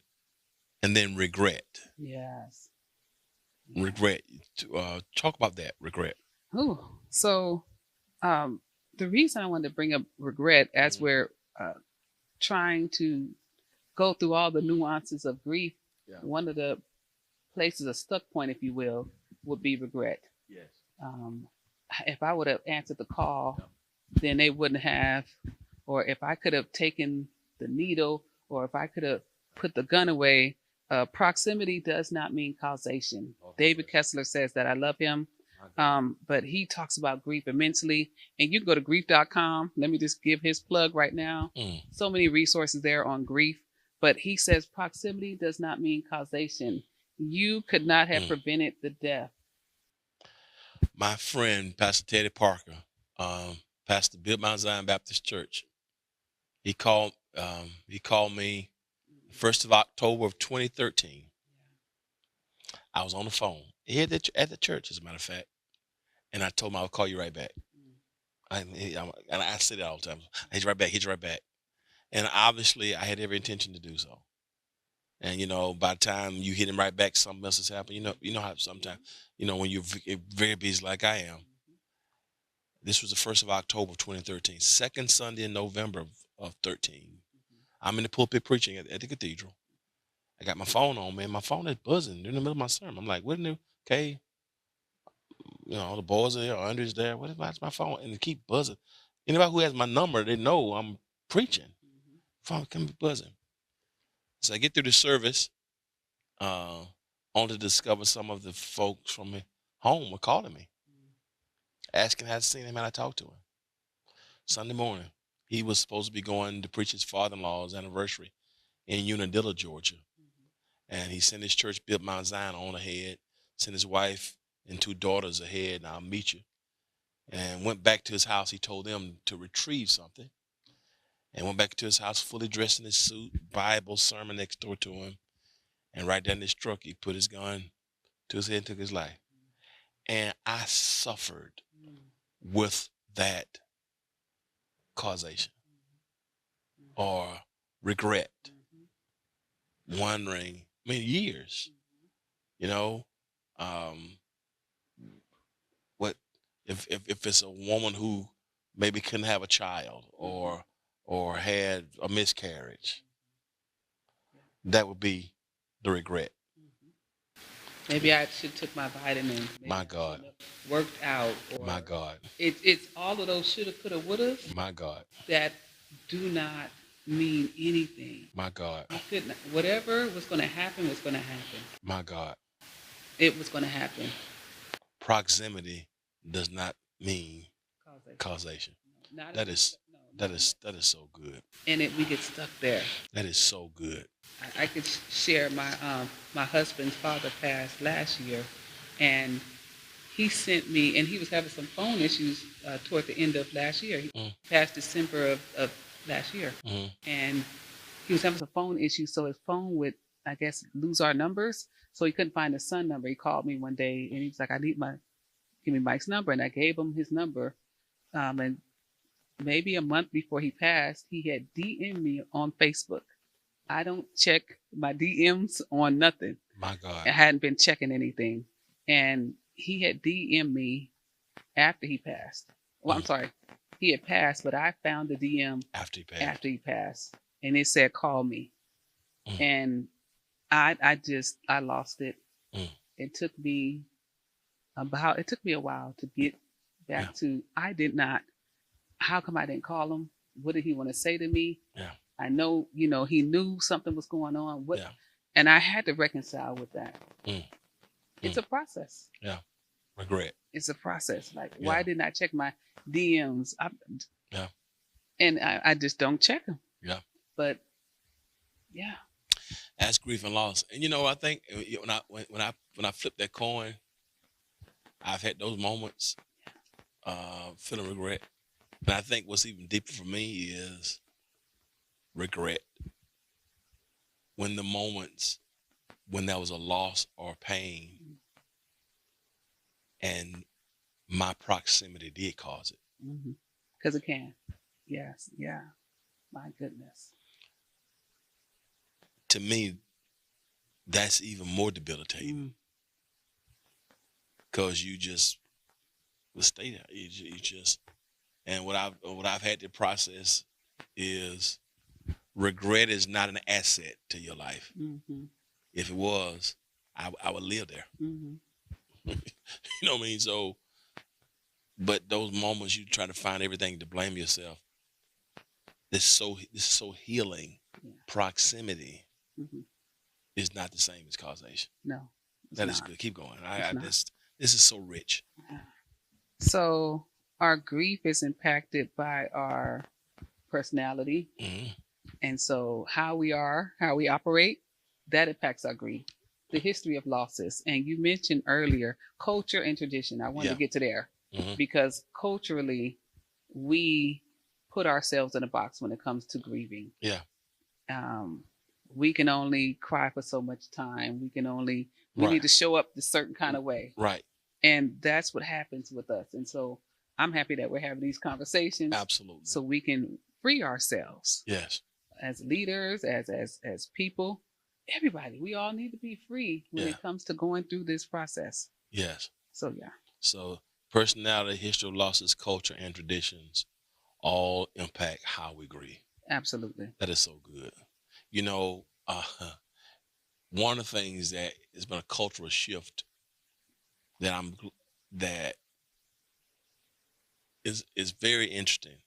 S3: regret.
S4: Yes.
S3: Regret. Talk about that. Regret.
S4: Ooh. So the reason I wanted to bring up regret as we're trying to go through all the nuances of grief, one of the places, a stuck point, if you will, would be regret.
S3: Yes.
S4: If I would have answered the call, then they wouldn't have, or if I could have taken the needle, or if I could have put the gun away. Proximity does not mean causation. David Kessler says that. I love him. But he talks about grief immensely. And you can go to grief.com. Let me just give his plug right now. So many resources there on grief. But he says proximity does not mean causation. You could not have prevented the death.
S3: My friend, Pastor Teddy Parker, Pastor Bill Mount Zion Baptist Church, he called me 1st of October of 2013. I was on the phone at the church, as a matter of fact, and I told him I'll call you right back. And I say that all the time. He's right back. And obviously, I had every intention to do so. And by the time you hit him right back, something else has happened. You know how sometimes, when you're very busy like I am. This was the 1st of October of 2013, second Sunday in November of 13. I'm in the pulpit preaching at the cathedral. I got my phone on, man. My phone is buzzing in the middle of my sermon. I'm like, what in the, okay? The boys are there, Andre's there. What is my phone? And it keep buzzing. Anybody who has my number, they know I'm preaching. Phone can be buzzing. So I get through the service, only to discover some of the folks from home were calling me, asking how I seen him, and I talked to him. Sunday morning, he was supposed to be going to preach his father-in-law's anniversary in Unadilla, Georgia. And he sent his church, built Mount Zion, on ahead, sent his wife and 2 daughters ahead, and I'll meet you. And went back to his house. He told them to retrieve something. And went back to his house fully dressed in his suit, Bible, sermon next door to him. And right there in his truck, he put his gun to his head and took his life. And I suffered with that causation. or regret, wondering, I mean, years, you know, what if it's a woman who maybe couldn't have a child or had a miscarriage, that would be the regret.
S4: Maybe I should took my vitamins. Maybe
S3: My
S4: I
S3: God.
S4: shouldn't have worked out. Or
S3: My God.
S4: It's all of those shoulda, coulda, woulda
S3: My God.
S4: that do not mean anything.
S3: My God.
S4: You couldn't. Whatever was going to happen was going to happen.
S3: My God.
S4: It was going to happen.
S3: Proximity does not mean causation.
S4: Not
S3: That
S4: if-
S3: is
S4: no,
S3: that
S4: no.
S3: is that is so good.
S4: And we get stuck there.
S3: That is so good.
S4: I could share my husband's father passed last year, and he sent me, and he was having some phone issues toward the end of last year. He passed December of last year,
S3: Mhm.
S4: and he was having some phone issues, so his phone would, I guess, lose our numbers, so he couldn't find his son number. He called me one day, and he was like, give me Mike's number, and I gave him his number, and maybe a month before he passed, he had DM'd me on Facebook. I don't check my DMs on nothing.
S3: My
S4: I
S3: God.
S4: hadn't been checking anything. And he had DM'd me after he passed. Well, I'm sorry. He had passed, but I found the DM
S3: After he passed.
S4: after he passed. And it said, call me.
S3: Mm.
S4: And I lost it.
S3: Mm.
S4: It took me a while to get back to, how come I didn't call him? What did he want to say to me?
S3: Yeah.
S4: I know, he knew something was going on.
S3: Yeah.
S4: And I had to reconcile with that.
S3: Mm.
S4: It's a process.
S3: Regret.
S4: It's a process. Like,
S3: Yeah.
S4: why didn't I check my DMs?
S3: Yeah.
S4: And I just don't check them.
S3: Yeah.
S4: But yeah.
S3: That's grief and loss. And I think when I flip that coin, I've had those moments, feeling regret. But I think what's even deeper for me is regret. When the moments when there was a loss or pain, and my proximity did cause it.
S4: Because it can. Yes. Yeah. My goodness.
S3: To me, that's even more debilitating. Because you just will stay there. You just, and what I've had to process is regret is not an asset to your life. If it was, I would live there. You know what I mean? So, but those moments you try to find everything to blame yourself. This is so healing.
S4: Yeah.
S3: Proximity is not the same as causation.
S4: No. it's
S3: That is
S4: not.
S3: good. Keep going.
S4: It's not.
S3: This is so rich.
S4: So our grief is impacted by our personality.
S3: Mhm.
S4: And so how we are, how we operate, that impacts our grief. The history of losses. And you mentioned earlier culture and tradition. I wanted
S3: Yeah.
S4: to get to there
S3: Mhm.
S4: because culturally we put ourselves in a box when it comes to grieving.
S3: Yeah.
S4: We can only cry for so much time. We
S3: Right.
S4: need to show up a certain kind of way.
S3: Right.
S4: And that's what happens with us. And so I'm happy that we're having these conversations
S3: Absolutely.
S4: so we can free ourselves
S3: Yes.
S4: as leaders, as people, everybody. We all need to be free when
S3: Yeah.
S4: it comes to going through this process.
S3: Yes.
S4: So yeah.
S3: So personality, history of losses, culture, and traditions all impact how we grieve.
S4: Absolutely.
S3: That is so good. One of the things that has been a cultural shift that is very interesting.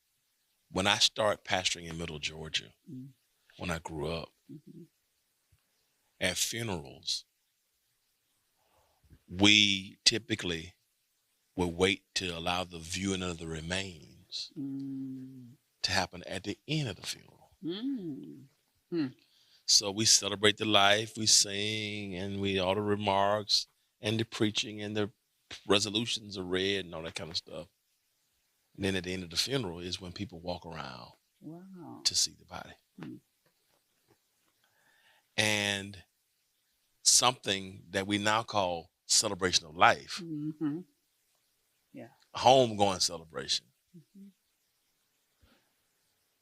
S3: When I started pastoring in Middle Georgia, when I grew up, at funerals, we typically would wait to allow the viewing of the remains to happen at the end of the funeral. So we celebrate the life, we sing, and all the remarks and the preaching and the resolutions are read and all that kind of stuff. And then at the end of the funeral is when people walk around
S4: Wow.
S3: to see the body. And something that we now call celebration of life,
S4: Yeah.
S3: homegoing celebration,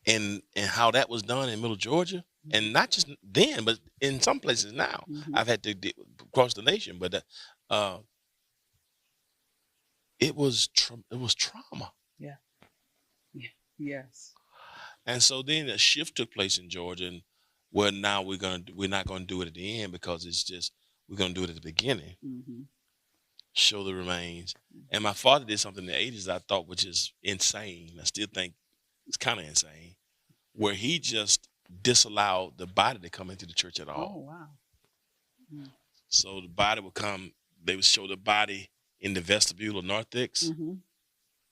S3: and how that was done in Middle Georgia, and not just then, but in some places now.
S4: Mhm.
S3: I've had to across the nation, but it was trauma.
S4: Yes.
S3: And so then a shift took place in Georgia, and well, now we're not gonna do it at the end because it's just we're gonna do it at the beginning,
S4: Hmm.
S3: show the remains. And my father did something in the '80s I thought was just insane. I still think it's kind of insane, where he just disallowed the body to come into the church at
S4: Oh
S3: all.
S4: wow.
S3: So the body would come. They would show the body in the vestibule of narthex,
S4: Hmm.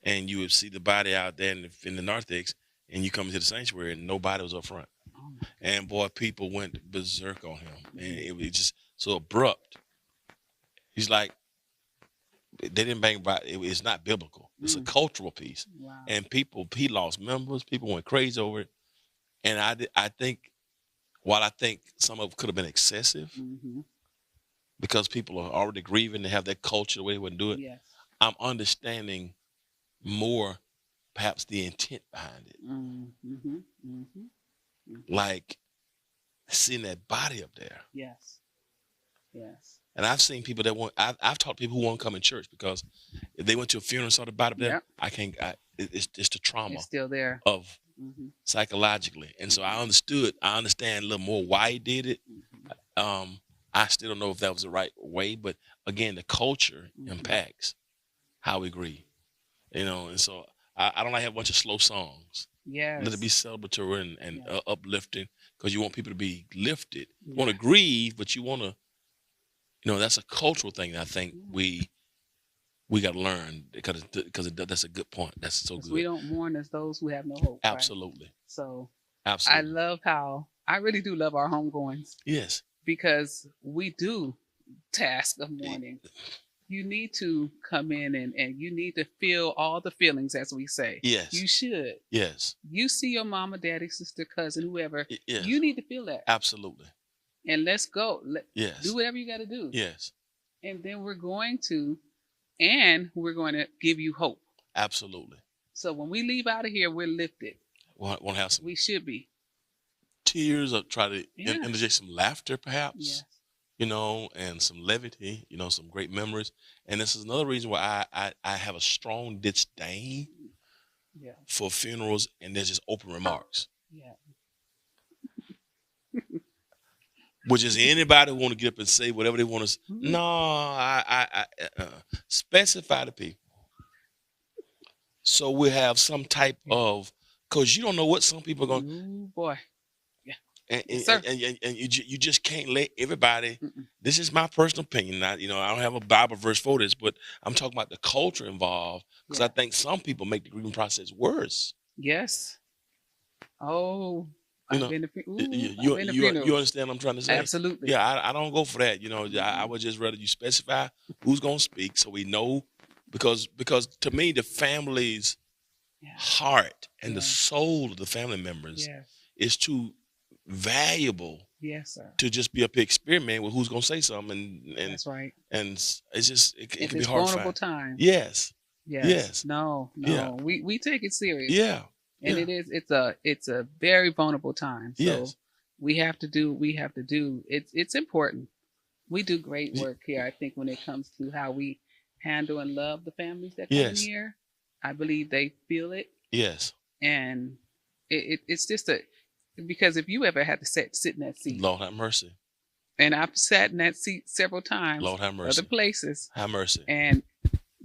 S3: and you would see the body out there in the narthex, and you come into the sanctuary, and nobody was up front.
S4: Oh my.
S3: And boy, people went berserk on him, and it was just so abrupt. He's like, they didn't bang about it. It's not biblical. It's a cultural piece,
S4: Wow.
S3: and he lost members. People went crazy over it, and I think, while I think some of it could have been excessive
S4: Hmm.
S3: because people are already grieving, they have their culture the way they wouldn't do it.
S4: Yes.
S3: I'm understanding more, perhaps the intent behind it,
S4: Mm-hmm. Mm-hmm.
S3: like seeing that body up there.
S4: Yes. Yes.
S3: And I've seen people that want. I've taught people who won't come in church because if they went to a funeral and saw the body up there,
S4: Yep.
S3: I can't. It's the trauma
S4: It's still there.
S3: of
S4: Hmm.
S3: psychologically, and so I understand a little more why he did it. I still don't know if that was the right way, but again, the culture impacts how we grieve, and so I don't like have a bunch of slow songs.
S4: Yes.
S3: Let it be celebratory and
S4: Yeah.
S3: uplifting, because you want people to be lifted. You want to
S4: Yeah.
S3: grieve, but you want to, that's a cultural thing that I think we got to learn, because that's a good point. That's so
S4: 'Cause
S3: good.
S4: we don't mourn as those who have no hope. Right?
S3: Absolutely.
S4: So
S3: Absolutely.
S4: I really do love our homegoings,
S3: Yes.
S4: because we do task of mourning. You need to come in and you need to feel all the feelings, as we say.
S3: Yes.
S4: You should.
S3: Yes.
S4: You see your mama, daddy, sister, cousin, whoever.
S3: Yes.
S4: You need to feel that.
S3: Absolutely.
S4: And let's go.
S3: Yes.
S4: Do whatever you got to do.
S3: Yes.
S4: And then we're going to give you hope.
S3: Absolutely.
S4: So when we leave out of here, we're lifted.
S3: Want to have some
S4: We should be.
S3: tears, or try to
S4: Yeah.
S3: interject some laughter, perhaps.
S4: Yes.
S3: And some levity, some great memories. And this is another reason why I have a strong disdain
S4: Yeah.
S3: for funerals, and there's just open remarks.
S4: Yeah.
S3: Which is anybody who want to get up and say whatever they want to.
S4: Mhm.
S3: No, I specify the people. So we have some type of, because you don't know what some people are going.
S4: Ooh, boy.
S3: And,
S4: Yes, sir.
S3: and you just can't let everybody.
S4: Mm-mm.
S3: This is my personal opinion. I don't have a Bible verse for this, but I'm talking about the culture involved, because
S4: Yeah.
S3: I think some people make the grieving process worse.
S4: Yes. Oh,
S3: You
S4: I've
S3: know,
S4: been to, ooh,
S3: You
S4: I've been to
S3: you
S4: funerals.
S3: understand what I'm trying to say?
S4: Absolutely.
S3: Yeah, I don't go for that. I would just rather you specify who's gonna speak, so we know, because to me the family's
S4: Yeah.
S3: heart and the
S4: Yeah.
S3: soul of the family members
S4: Yes.
S3: is too valuable
S4: Yes, sir.
S3: to just be up here experimenting with who's gonna say something, and
S4: That's right.
S3: it's just it
S4: If
S3: can be
S4: it's
S3: hard to
S4: vulnerable
S3: find.
S4: time.
S3: Yes.
S4: Yes.
S3: Yes.
S4: No.
S3: Yeah.
S4: We take it serious.
S3: Yeah.
S4: And
S3: Yeah.
S4: it's a very vulnerable time. So
S3: Yes.
S4: we have to do it's important. We do great
S3: Ye-
S4: work here, I think, when it comes to how we handle and love the families that come
S3: Yes.
S4: in here. I believe they feel it,
S3: Yes.
S4: and it's just because if you ever had to sit in that seat,
S3: Lord have mercy.
S4: and I've sat in that seat several times,
S3: Lord have mercy.
S4: other places,
S3: Have mercy.
S4: and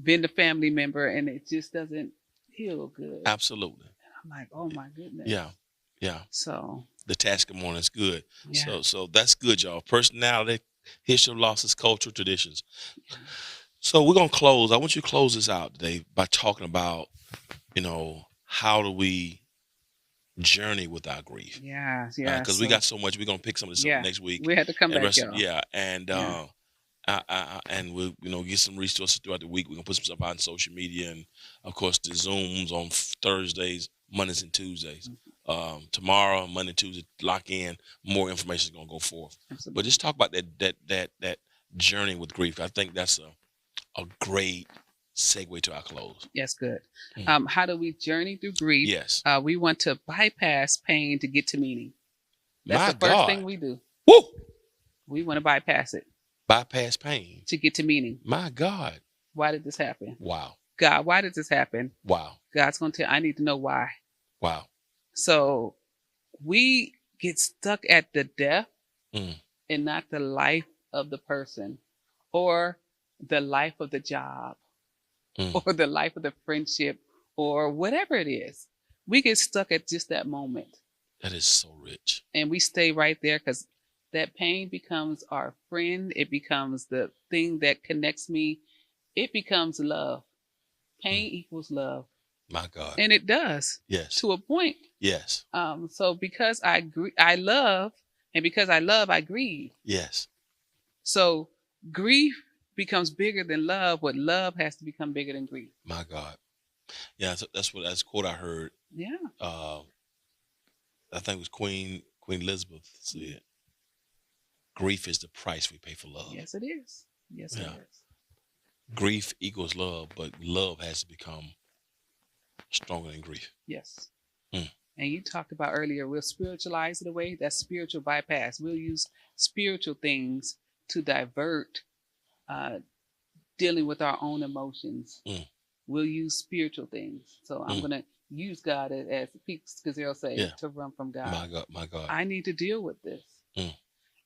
S4: been a family member, and it just doesn't feel good.
S3: Absolutely.
S4: I'm like, oh my goodness.
S3: Yeah. Yeah.
S4: So
S3: The task of mourning is good.
S4: yeah.
S3: So that's good, y'all. Personality, history of losses, cultural traditions. So we're gonna close. I want you to close this out today by talking about, how do we journey with our grief?
S4: Yeah.
S3: Because we got so much. We're gonna pick some of this
S4: Yeah.
S3: up next week.
S4: We had to come
S3: And
S4: back,
S3: rest
S4: y'all.
S3: and
S4: Yeah.
S3: and we'll get some resources throughout the week. We're gonna put some stuff out on social media, and of course the Zooms on Thursdays, Mondays, and Tuesdays. Tomorrow, Monday, Tuesday, lock in. More information is gonna go forth.
S4: Absolutely.
S3: But just talk about that journey with grief. I think that's a great segue to our close.
S4: Yes, good.
S3: Mm.
S4: How do we journey through grief?
S3: Yes.
S4: We want to bypass pain to get to meaning. That's
S3: My
S4: the first
S3: God.
S4: thing we do.
S3: Woo!
S4: We want to bypass it
S3: Bypass pain.
S4: to get to meaning.
S3: My God.
S4: Why did this happen?
S3: Wow.
S4: God, why did this happen?
S3: Wow.
S4: God's going to tell, I need to know why.
S3: Wow.
S4: So we get stuck at the death
S3: Mm.
S4: and not the life of the person or the life of the job
S3: Mm.
S4: or the life of the friendship or whatever it is. We get stuck at just that moment
S3: That is so rich.
S4: and we stay right there because that pain becomes our friend. It becomes the thing that connects me. It becomes love. Pain equals love.
S3: My God.
S4: And it does
S3: Yes.
S4: to a point.
S3: Yes.
S4: So because I love, and because I love, I grieve.
S3: Yes.
S4: So grief becomes bigger than love. What love has to become bigger than grief.
S3: My God. Yeah, that's a quote I heard.
S4: Yeah.
S3: I think it was Queen Elizabeth said, "Grief is the price we pay for love."
S4: Yes, it is. Yes,
S3: Yeah.
S4: it is.
S3: Grief equals love, but love has to become stronger than grief.
S4: Yes.
S3: Mm.
S4: And you talked about earlier, we'll spiritualize it away. That's spiritual bypass. We'll use spiritual things to divert dealing with our own emotions.
S3: Mm.
S4: We'll use spiritual things. So I'm
S3: Mm.
S4: going to use God as Pete Scazzero say,
S3: Yeah.
S4: to run from God.
S3: My God. My God.
S4: I need to deal with this.
S3: Mm.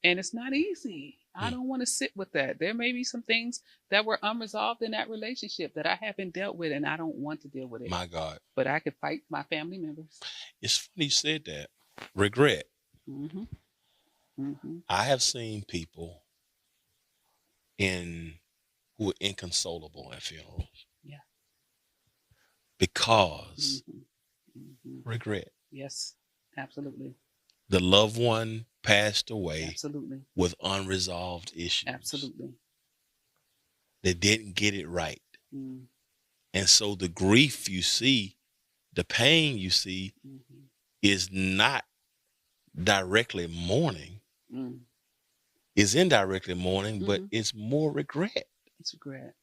S4: And it's not easy. I
S3: Mm.
S4: don't want to sit with that. There may be some things that were unresolved in that relationship that I haven't dealt with, and I don't want to deal with it.
S3: My God.
S4: But I could fight my family members.
S3: It's funny you said that. Regret.
S4: Mm-hmm. Mm-hmm.
S3: I have seen people who are inconsolable at funerals.
S4: Yeah.
S3: Because
S4: Mm-hmm. Mm-hmm.
S3: regret.
S4: Yes, absolutely.
S3: The loved one passed away
S4: Absolutely.
S3: with unresolved issues.
S4: Absolutely.
S3: They didn't get it right.
S4: Mm-hmm.
S3: And so the grief you see, the pain you see,
S4: Mm-hmm.
S3: is not directly mourning,
S4: Mm.
S3: is indirectly mourning, but
S4: Mhm.
S3: it's more regret.
S4: It's regret.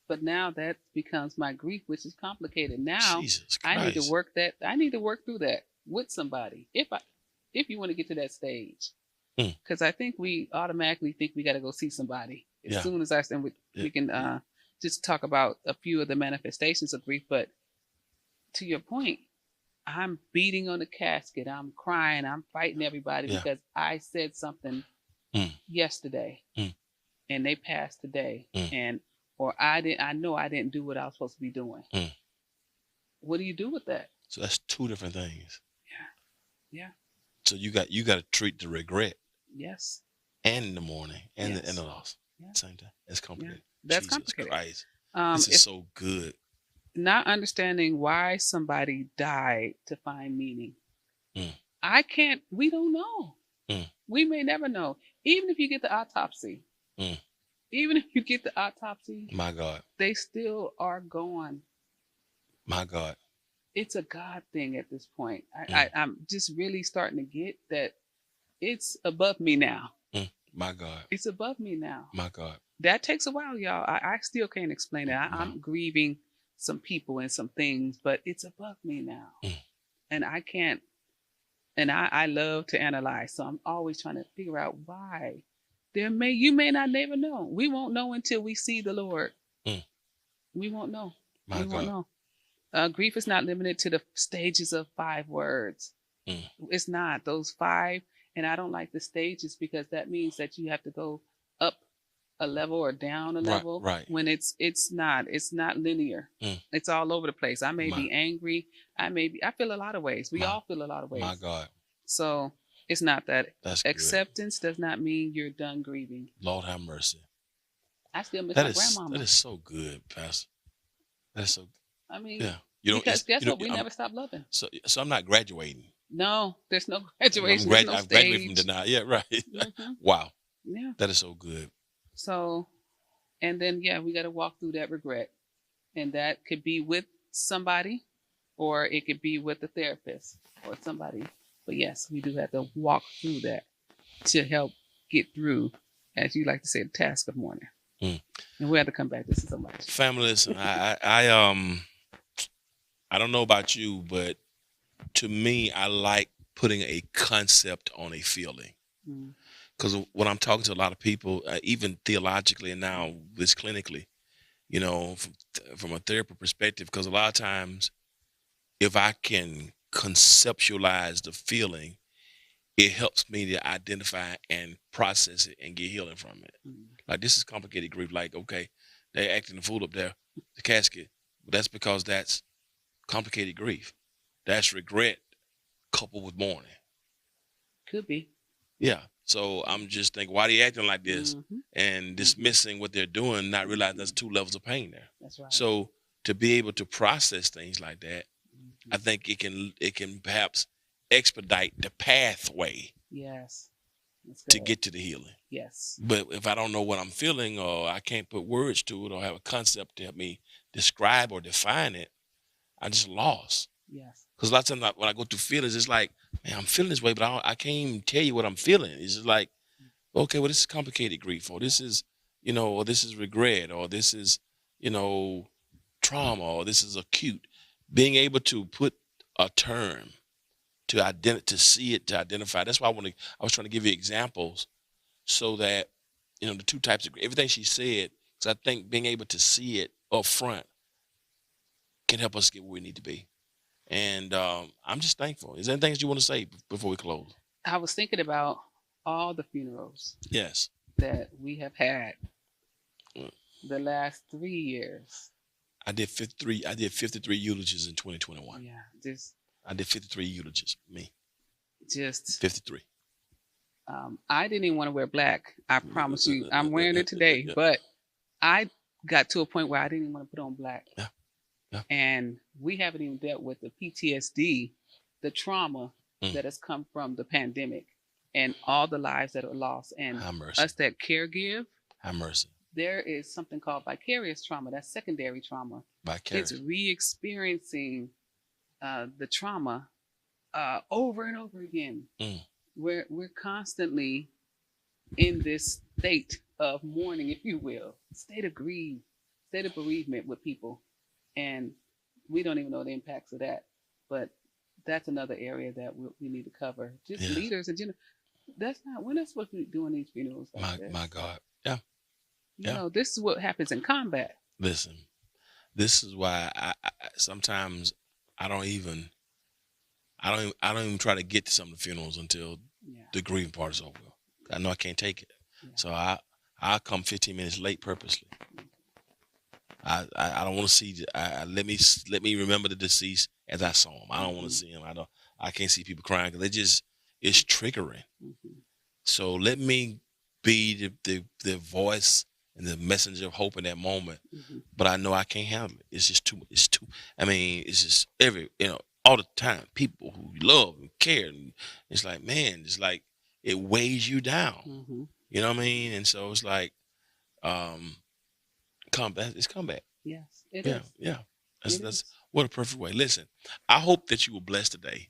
S4: But now that becomes my grief, which is complicated. Now
S3: Jesus
S4: I
S3: Christ.
S4: need to work that. I need to work through that with somebody. If you want to get to that stage,
S3: Mm.
S4: because I think we automatically think we got to go see somebody as
S3: Yeah.
S4: soon as we
S3: Yeah.
S4: can just talk about a few of the manifestations of grief. But to your point, I'm beating on the casket. I'm crying. I'm fighting everybody
S3: Yeah.
S4: because I said something
S3: Mm.
S4: yesterday,
S3: Mm.
S4: and they passed today,
S3: Mm.
S4: or I know I didn't do what I was supposed to be doing.
S3: Mm.
S4: What do you do with that?
S3: So that's two different things.
S4: Yeah.
S3: So you got to treat the regret
S4: Yes.
S3: and the mourning and
S4: Yes.
S3: the loss
S4: Yeah.
S3: at the same time. It's complicated.
S4: That's
S3: Jesus
S4: complicated.
S3: Christ.
S4: It's
S3: This is so good.
S4: not understanding why somebody died to find meaning.
S3: Mm.
S4: We don't know.
S3: Mm.
S4: We may never know. Even if you get the autopsy,
S3: Mm. My God.
S4: they still are gone.
S3: My God.
S4: It's a God thing at this point.
S3: Mm.
S4: I'm just really starting to get that it's above me now.
S3: My God.
S4: It's above me now.
S3: My God.
S4: That takes a while, y'all. I still can't explain it. I'm grieving some people and some things, but it's above me now.
S3: Mm.
S4: And I can't, and I love to analyze. So I'm always trying to figure out why. You may not never know. We won't know until we see the Lord.
S3: Mm.
S4: We won't know.
S3: My
S4: We won't
S3: God.
S4: know. Grief is not limited to the stages of 5 words.
S3: Mm.
S4: It's not those 5. And I don't like the stages because that means that you have to go up a level or down a level.
S3: Right.
S4: When it's not linear.
S3: Mm.
S4: It's all over the place. I may
S3: My-
S4: be angry. I feel a lot of ways. We
S3: My-
S4: all feel a lot of ways.
S3: My God.
S4: So it's not that.
S3: That's good.
S4: Acceptance does not mean you're done grieving.
S3: Lord have mercy.
S4: I still miss
S3: That
S4: my
S3: is
S4: grandmama.
S3: that is so good, Pastor. That is so.
S4: I mean,
S3: Yeah. You don't.
S4: because guess
S3: you know,
S4: what? We never stop loving.
S3: So I'm not graduating.
S4: No, there's no graduation.
S3: I've
S4: There's no
S3: graduated from
S4: stage.
S3: denial. Yeah. Right.
S4: Mhm.
S3: Wow.
S4: Yeah.
S3: That is so good.
S4: So, and then, we got to walk through that regret. And that could be with somebody, or it could be with a therapist or somebody. But yes, we do have to walk through that to help get through, as you like to say, the task of mourning.
S3: Mm.
S4: And we have to come back. This is so much.
S3: Family, listen, I don't know about you, but to me, I like putting a concept on a feeling.
S4: Mm.
S3: Because when I'm talking to a lot of people, even theologically and now this clinically, you know, from a therapy perspective, because a lot of times, if I can conceptualize the feeling, it helps me to identify and process it and get healing from it.
S4: Mm.
S3: Like, this is complicated grief. Like, okay, they're acting the fool up there, the casket. But that's because that's complicated grief. That's regret coupled with mourning.
S4: Could be.
S3: Yeah. So I'm just thinking, why are they acting like this?
S4: Mhm.
S3: And dismissing what they're doing, not realizing there's two levels of pain there.
S4: That's right.
S3: So to be able to process things like that,
S4: Mhm.
S3: I think it can perhaps expedite the pathway
S4: Yes. That's
S3: to
S4: good.
S3: get to the healing.
S4: Yes.
S3: But if I don't know what I'm feeling, or I can't put words to it, or have a concept to help me describe or define it, I just lost.
S4: Yes.
S3: Because a lot of times when I go through feelings, it's like, man, I'm feeling this way, but I can't even tell you what I'm feeling. It's just like, okay, well, this is complicated grief, or this is, or this is regret, or this is, trauma, or this is acute. Being able to put a term to see it, to identify. That's why I was trying to give you examples so that, the two types of everything she said. So I think being able to see it up front can help us get where we need to be. And I'm just thankful. Is there anything that you want to say before we close?
S4: I was thinking about all the funerals
S3: Yes.
S4: that we have had
S3: Mm.
S4: the last 3 years.
S3: I did 53 eulogies in 2021.
S4: Yeah,
S3: I did 53 eulogies. Me.
S4: just
S3: 53.
S4: I didn't even want to wear black. I promise you, I'm wearing it today. But I got to a point where I didn't even want to put on black.
S3: Yeah. Yeah.
S4: And we haven't even dealt with the PTSD, the trauma
S3: Mm.
S4: that has come from the pandemic and all the lives that are lost. And
S3: Have mercy.
S4: us that care give,
S3: Have mercy.
S4: there is something called vicarious trauma. That's secondary trauma.
S3: Vicarious.
S4: It's re-experiencing the trauma over and over again.
S3: Mm.
S4: We're constantly in this state of mourning, if you will, state of bereavement with people, and we don't even know the impacts of that. But that's another area that we need to cover. Just
S3: Yeah.
S4: leaders in general. We're not supposed to be doing these funerals like this.
S3: My God. Yeah.
S4: You know, this is what happens in combat.
S3: Listen, this is why I sometimes I don't even try to get to some of the funerals until
S4: Yeah.
S3: the grieving part is over. I know I can't take it.
S4: Yeah.
S3: So I come 15 minutes late purposely. I don't want to see. Let me remember the deceased as I saw him. I don't want to see him. I can't see people crying because it's triggering.
S4: Mhm.
S3: So let me be the voice and the messenger of hope in that moment.
S4: Mhm.
S3: But I know I can't handle it. It's just too. I mean, it's just all the time. People who you love and care, and it's like, man, it's like it weighs you down.
S4: Mhm.
S3: You know what I mean? And so it's like, it's comeback.
S4: Yes, it
S3: Yeah,
S4: is.
S3: yeah.
S4: It
S3: That's
S4: is.
S3: what a perfect way. Listen, I hope that you were blessed today,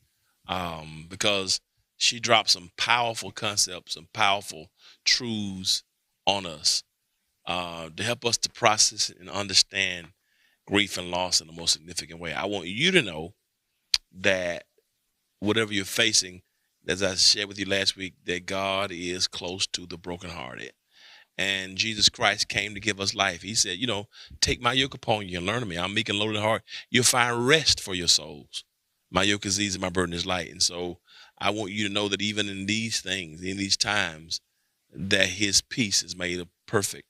S3: because she dropped some powerful concepts, some powerful truths on us, to help us to process and understand grief and loss in the most significant way. I want you to know that whatever you're facing, as I shared with you last week, that God is close to the brokenhearted. And Jesus Christ came to give us life. He said, take my yoke upon you and learn of me. I'm meek and lowly in heart. You'll find rest for your souls. My yoke is easy, my burden is light. And so I want you to know that even in these things, in these times, that his peace is made perfect.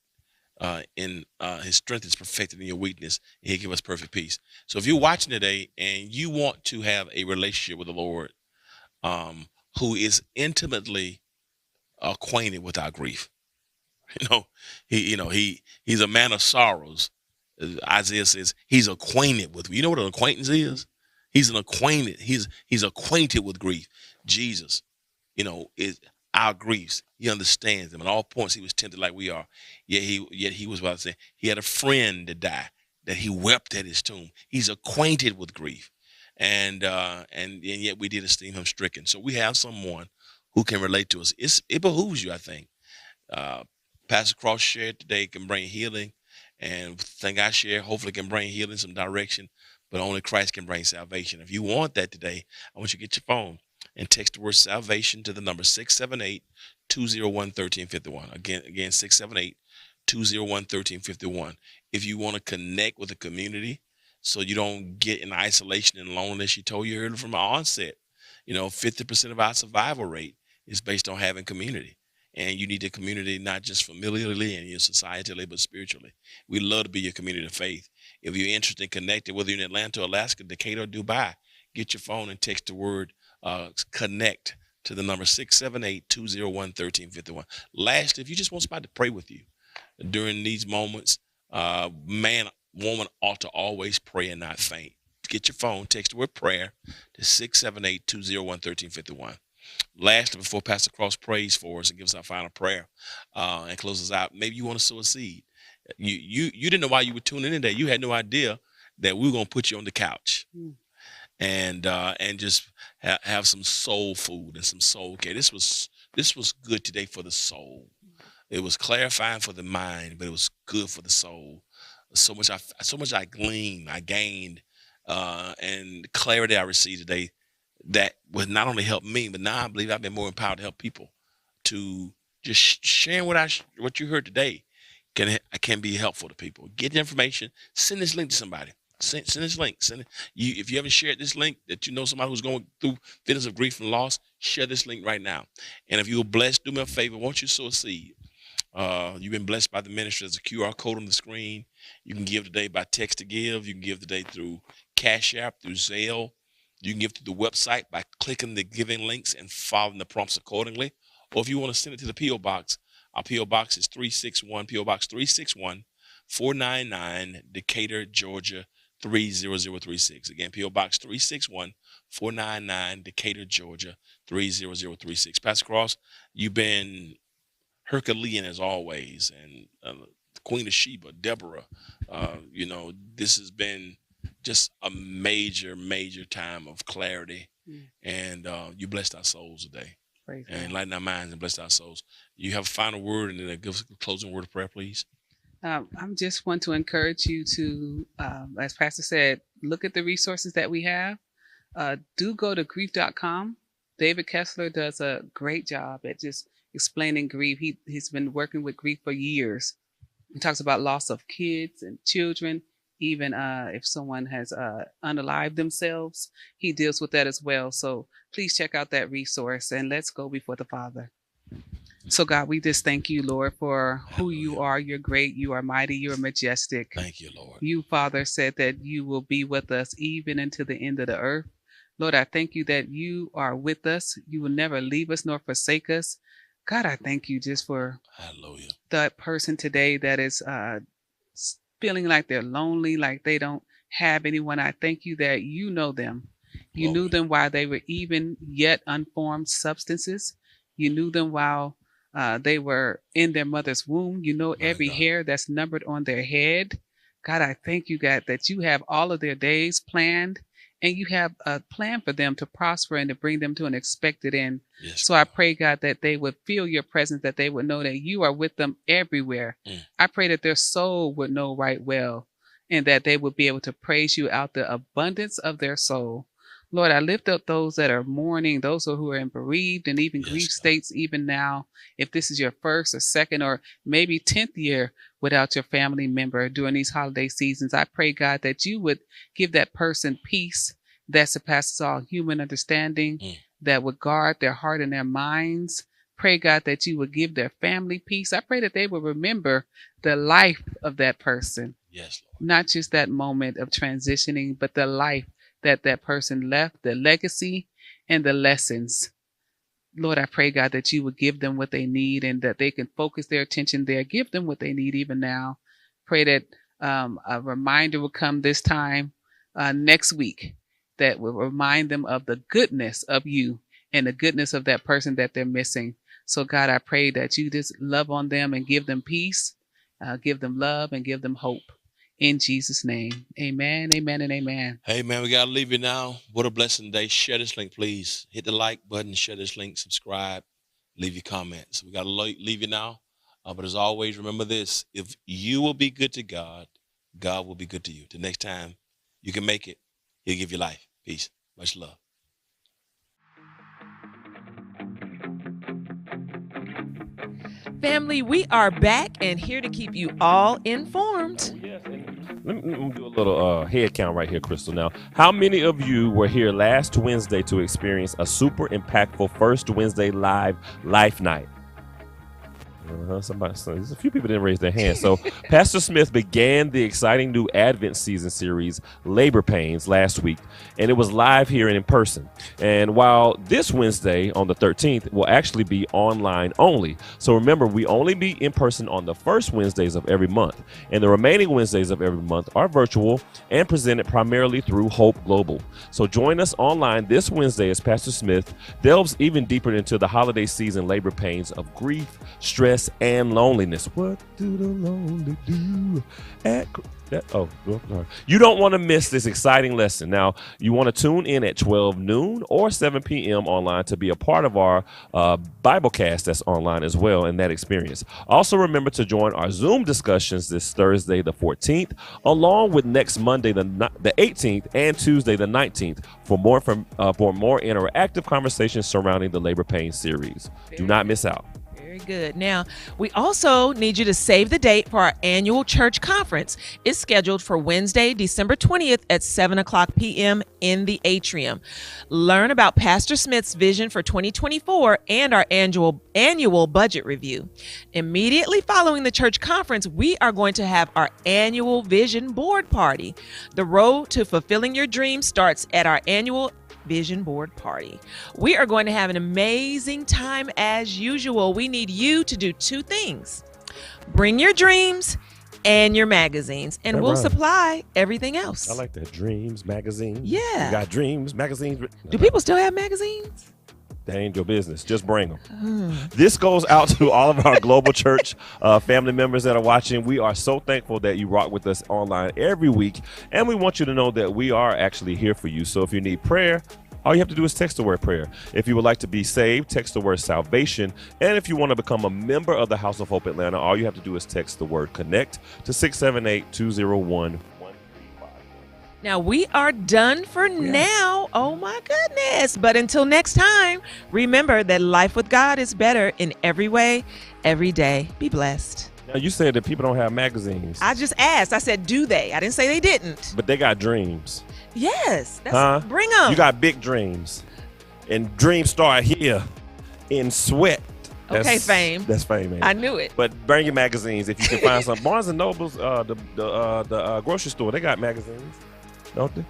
S3: His strength is perfected in your weakness, and he'll give us perfect peace. So if you're watching today and you want to have a relationship with the Lord, who is intimately acquainted with our grief, he's a man of sorrows. Isaiah says he's acquainted with. You know what an acquaintance is? He's an acquainted. He's acquainted with grief. Jesus, is our griefs. He understands them. At all points, he was tempted like we are. Yet he was about to say he had a friend that died, that he wept at his tomb. He's acquainted with grief, and yet we did esteem him stricken. So we have someone who can relate to us. It behooves you, I think, Pastor Cross shared today can bring healing, and the thing I share hopefully can bring healing, some direction, but only Christ can bring salvation. If you want that today, I want you to get your phone and text the word salvation to the number 678-201-1351. Again, 678-201-1351. If you want to connect with the community so you don't get in isolation and loneliness, you told you earlier from the onset, 50% of our survival rate is based on having community. And you need a community not just familially and societally, but spiritually. We love to be your community of faith. If you're interested in connecting, whether you're in Atlanta, Alaska, Decatur, or Dubai, get your phone and text the word connect to the number 678-201-1351. Last, if you just want somebody to pray with you during these moments, man, woman ought to always pray and not faint. Get your phone, text the word prayer to 678-201-1351. Lastly, before Pastor Cross prays for us and gives our final prayer and closes out, maybe you want to sow a seed. You didn't know why you were tuning in today. You had no idea that we were going to put you on the couch and just have some soul food and some soul care. This was good today for the soul. It was clarifying for the mind, but it was good for the soul. So much I gleaned, I gained, and the clarity I received today that would not only help me, but now I believe I've been more empowered to help people to just sharing what you heard today can be helpful to people. Get the information, send this link to somebody. Send this link. If you haven't shared this link, that you know somebody who's going through feelings of grief and loss, share this link right now. And if you were blessed, do me a favor. Won't you sow a seed? You've been blessed by the ministry. There's a QR code on the screen. You can give today by text to give. You can give today through Cash App, through Zelle. You can give to the website by clicking the giving links and following the prompts accordingly. Or if you want to send it to the P.O. Box, our P.O. Box is 361, P.O. Box 361, 499, Decatur, Georgia, 30036. Again, P.O. Box 361, 499, Decatur, Georgia, 30036. Pastor Cross, you've been Herculean as always, and Queen of Sheba, Deborah. This has been just a major time of clarity, and you blessed our souls today.
S4: Praise
S3: And
S4: God.
S3: enlighten our minds and bless our souls. You have a final word, and then give us a closing word of prayer, please.
S4: I just want to encourage you to, as Pastor said, look at the resources that we have. Do go to grief.com. David Kessler does a great job at just explaining grief. He's been working with grief for years. He talks about loss of kids and children. Even if someone has unalived themselves, he deals with that as well. So please check out that resource, and let's go before the Father. So God, we just thank you, Lord, for who you are. You're great. You are mighty. You are majestic.
S3: Thank you, Lord.
S4: You, Father, said that you will be with us even into the end of the earth. Lord, I thank you that you are with us. You will never leave us nor forsake us. God, I thank you just for
S3: Hallelujah.
S4: that person today that is feeling like they're lonely, like they don't have anyone. I thank you that you know them. You knew them while they were even yet unformed substances. You knew them while they were in their mother's womb. You know every hair that's numbered on their head. God, I thank you, God, that you have all of their days planned, and you have a plan for them to prosper and to bring them to an expected end.
S3: Yes,
S4: So I pray, God, that they would feel your presence, that they would know that you are with them everywhere. I pray that their soul would know right well, and that they would be able to praise you out the abundance of their soul. Lord, I lift up those that are mourning, those who are in bereaved and even
S3: Yes,
S4: grief
S3: God.
S4: states, even now. If this is your first or second or maybe 10th year without your family member during these holiday seasons, I pray, God, that you would give that person peace that surpasses all human understanding, that would guard their heart and their minds. Pray, God, that you would give their family peace. I pray that they will remember the life of that person,
S3: Yes, Lord.
S4: not just that moment of transitioning, but the life that that person left, the legacy and the lessons. Lord, I pray, God, that you would give them what they need and that they can focus their attention there. Give them what they need even now. Pray that a reminder will come this time next week that will remind them of the goodness of you and the goodness of that person that they're missing. So, God, I pray that you just love on them and give them peace, give them love, and give them hope. In Jesus' name, amen, amen, and amen.
S3: Hey, man, we got to leave you now. What a blessing day. Share this link, please. Hit the like button, share this link, subscribe, leave your comments. We got to leave you now. But as always, remember this: if you will be good to God, God will be good to you. The next time you can make it, He'll give you life. Peace. Much love.
S5: Family, we are back and here to keep you all informed.
S6: Yes, and let me do a little head count right here, Crystal. Now, how many of you were here last Wednesday to experience a super impactful First Wednesday Live Life Night? There's a few people didn't raise their hands. So Pastor Smith began the exciting new Advent season series, Labor Pains, last week, and it was live here and in person. And while this Wednesday on the 13th will actually be online only. So remember, we only meet in person on the first Wednesdays of every month, and the remaining Wednesdays of every month are virtual and presented primarily through Hope Global. So join us online this Wednesday as Pastor Smith delves even deeper into the holiday season labor pains of grief, stress, and loneliness. What do the lonely do at you don't want to miss this exciting lesson. Now, you want to tune in at 12 noon or 7 p.m. online to be a part of our Biblecast that's online as well in that experience. Also, remember to join our Zoom discussions this Thursday, the 14th, along with next Monday, the 18th, and Tuesday, the 19th, for more interactive conversations surrounding the Labor Pain series. Do not miss out.
S5: Very good. Now, we also need you to save the date for our annual church conference. It's scheduled for Wednesday, December 20th at 7 o'clock p.m. in the atrium. Learn about Pastor Smith's vision for 2024 and our annual budget review. Immediately following the church conference, we are going to have our annual vision board party. The road to fulfilling your dreams starts at our annual vision board party. We are going to have an amazing time as usual. We need you to do two things. Bring your dreams and your magazines, and we'll supply everything else.
S6: I like that. Dreams magazine.
S5: Yeah.
S6: You got Dreams magazines.
S5: Do people still have magazines?
S6: That ain't your business. Just bring them. This goes out to all of our global church family members that are watching. We are so thankful that you rock with us online every week. And we want you to know that we are actually here for you. So if you need prayer, all you have to do is text the word prayer. If you would like to be saved, text the word salvation. And if you want to become a member of the House of Hope Atlanta, all you have to do is text the word connect to 678-201.
S5: Now, we are done for now. Oh, my goodness. But until next time, remember that life with God is better in every way, every day. Be blessed.
S6: Now, you said that people don't have magazines.
S5: I just asked. I said, do they? I didn't say they didn't.
S6: But they got dreams.
S5: Yes. Bring them.
S6: You got big dreams. And dreams start here in sweat.
S5: Okay, fame.
S6: That's fame, man.
S5: I knew it.
S6: But bring your magazines if you can find some. Barnes & Noble's, the grocery store, they got magazines. Don't they?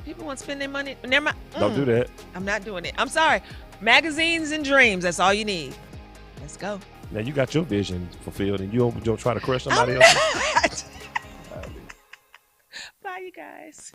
S5: People want to spend their money. Never mind.
S6: Don't do that.
S5: I'm not doing it. I'm sorry. Magazines and dreams. That's all you need. Let's go.
S6: Now you got your vision fulfilled, and you don't try to crush somebody else.
S5: Bye, you guys.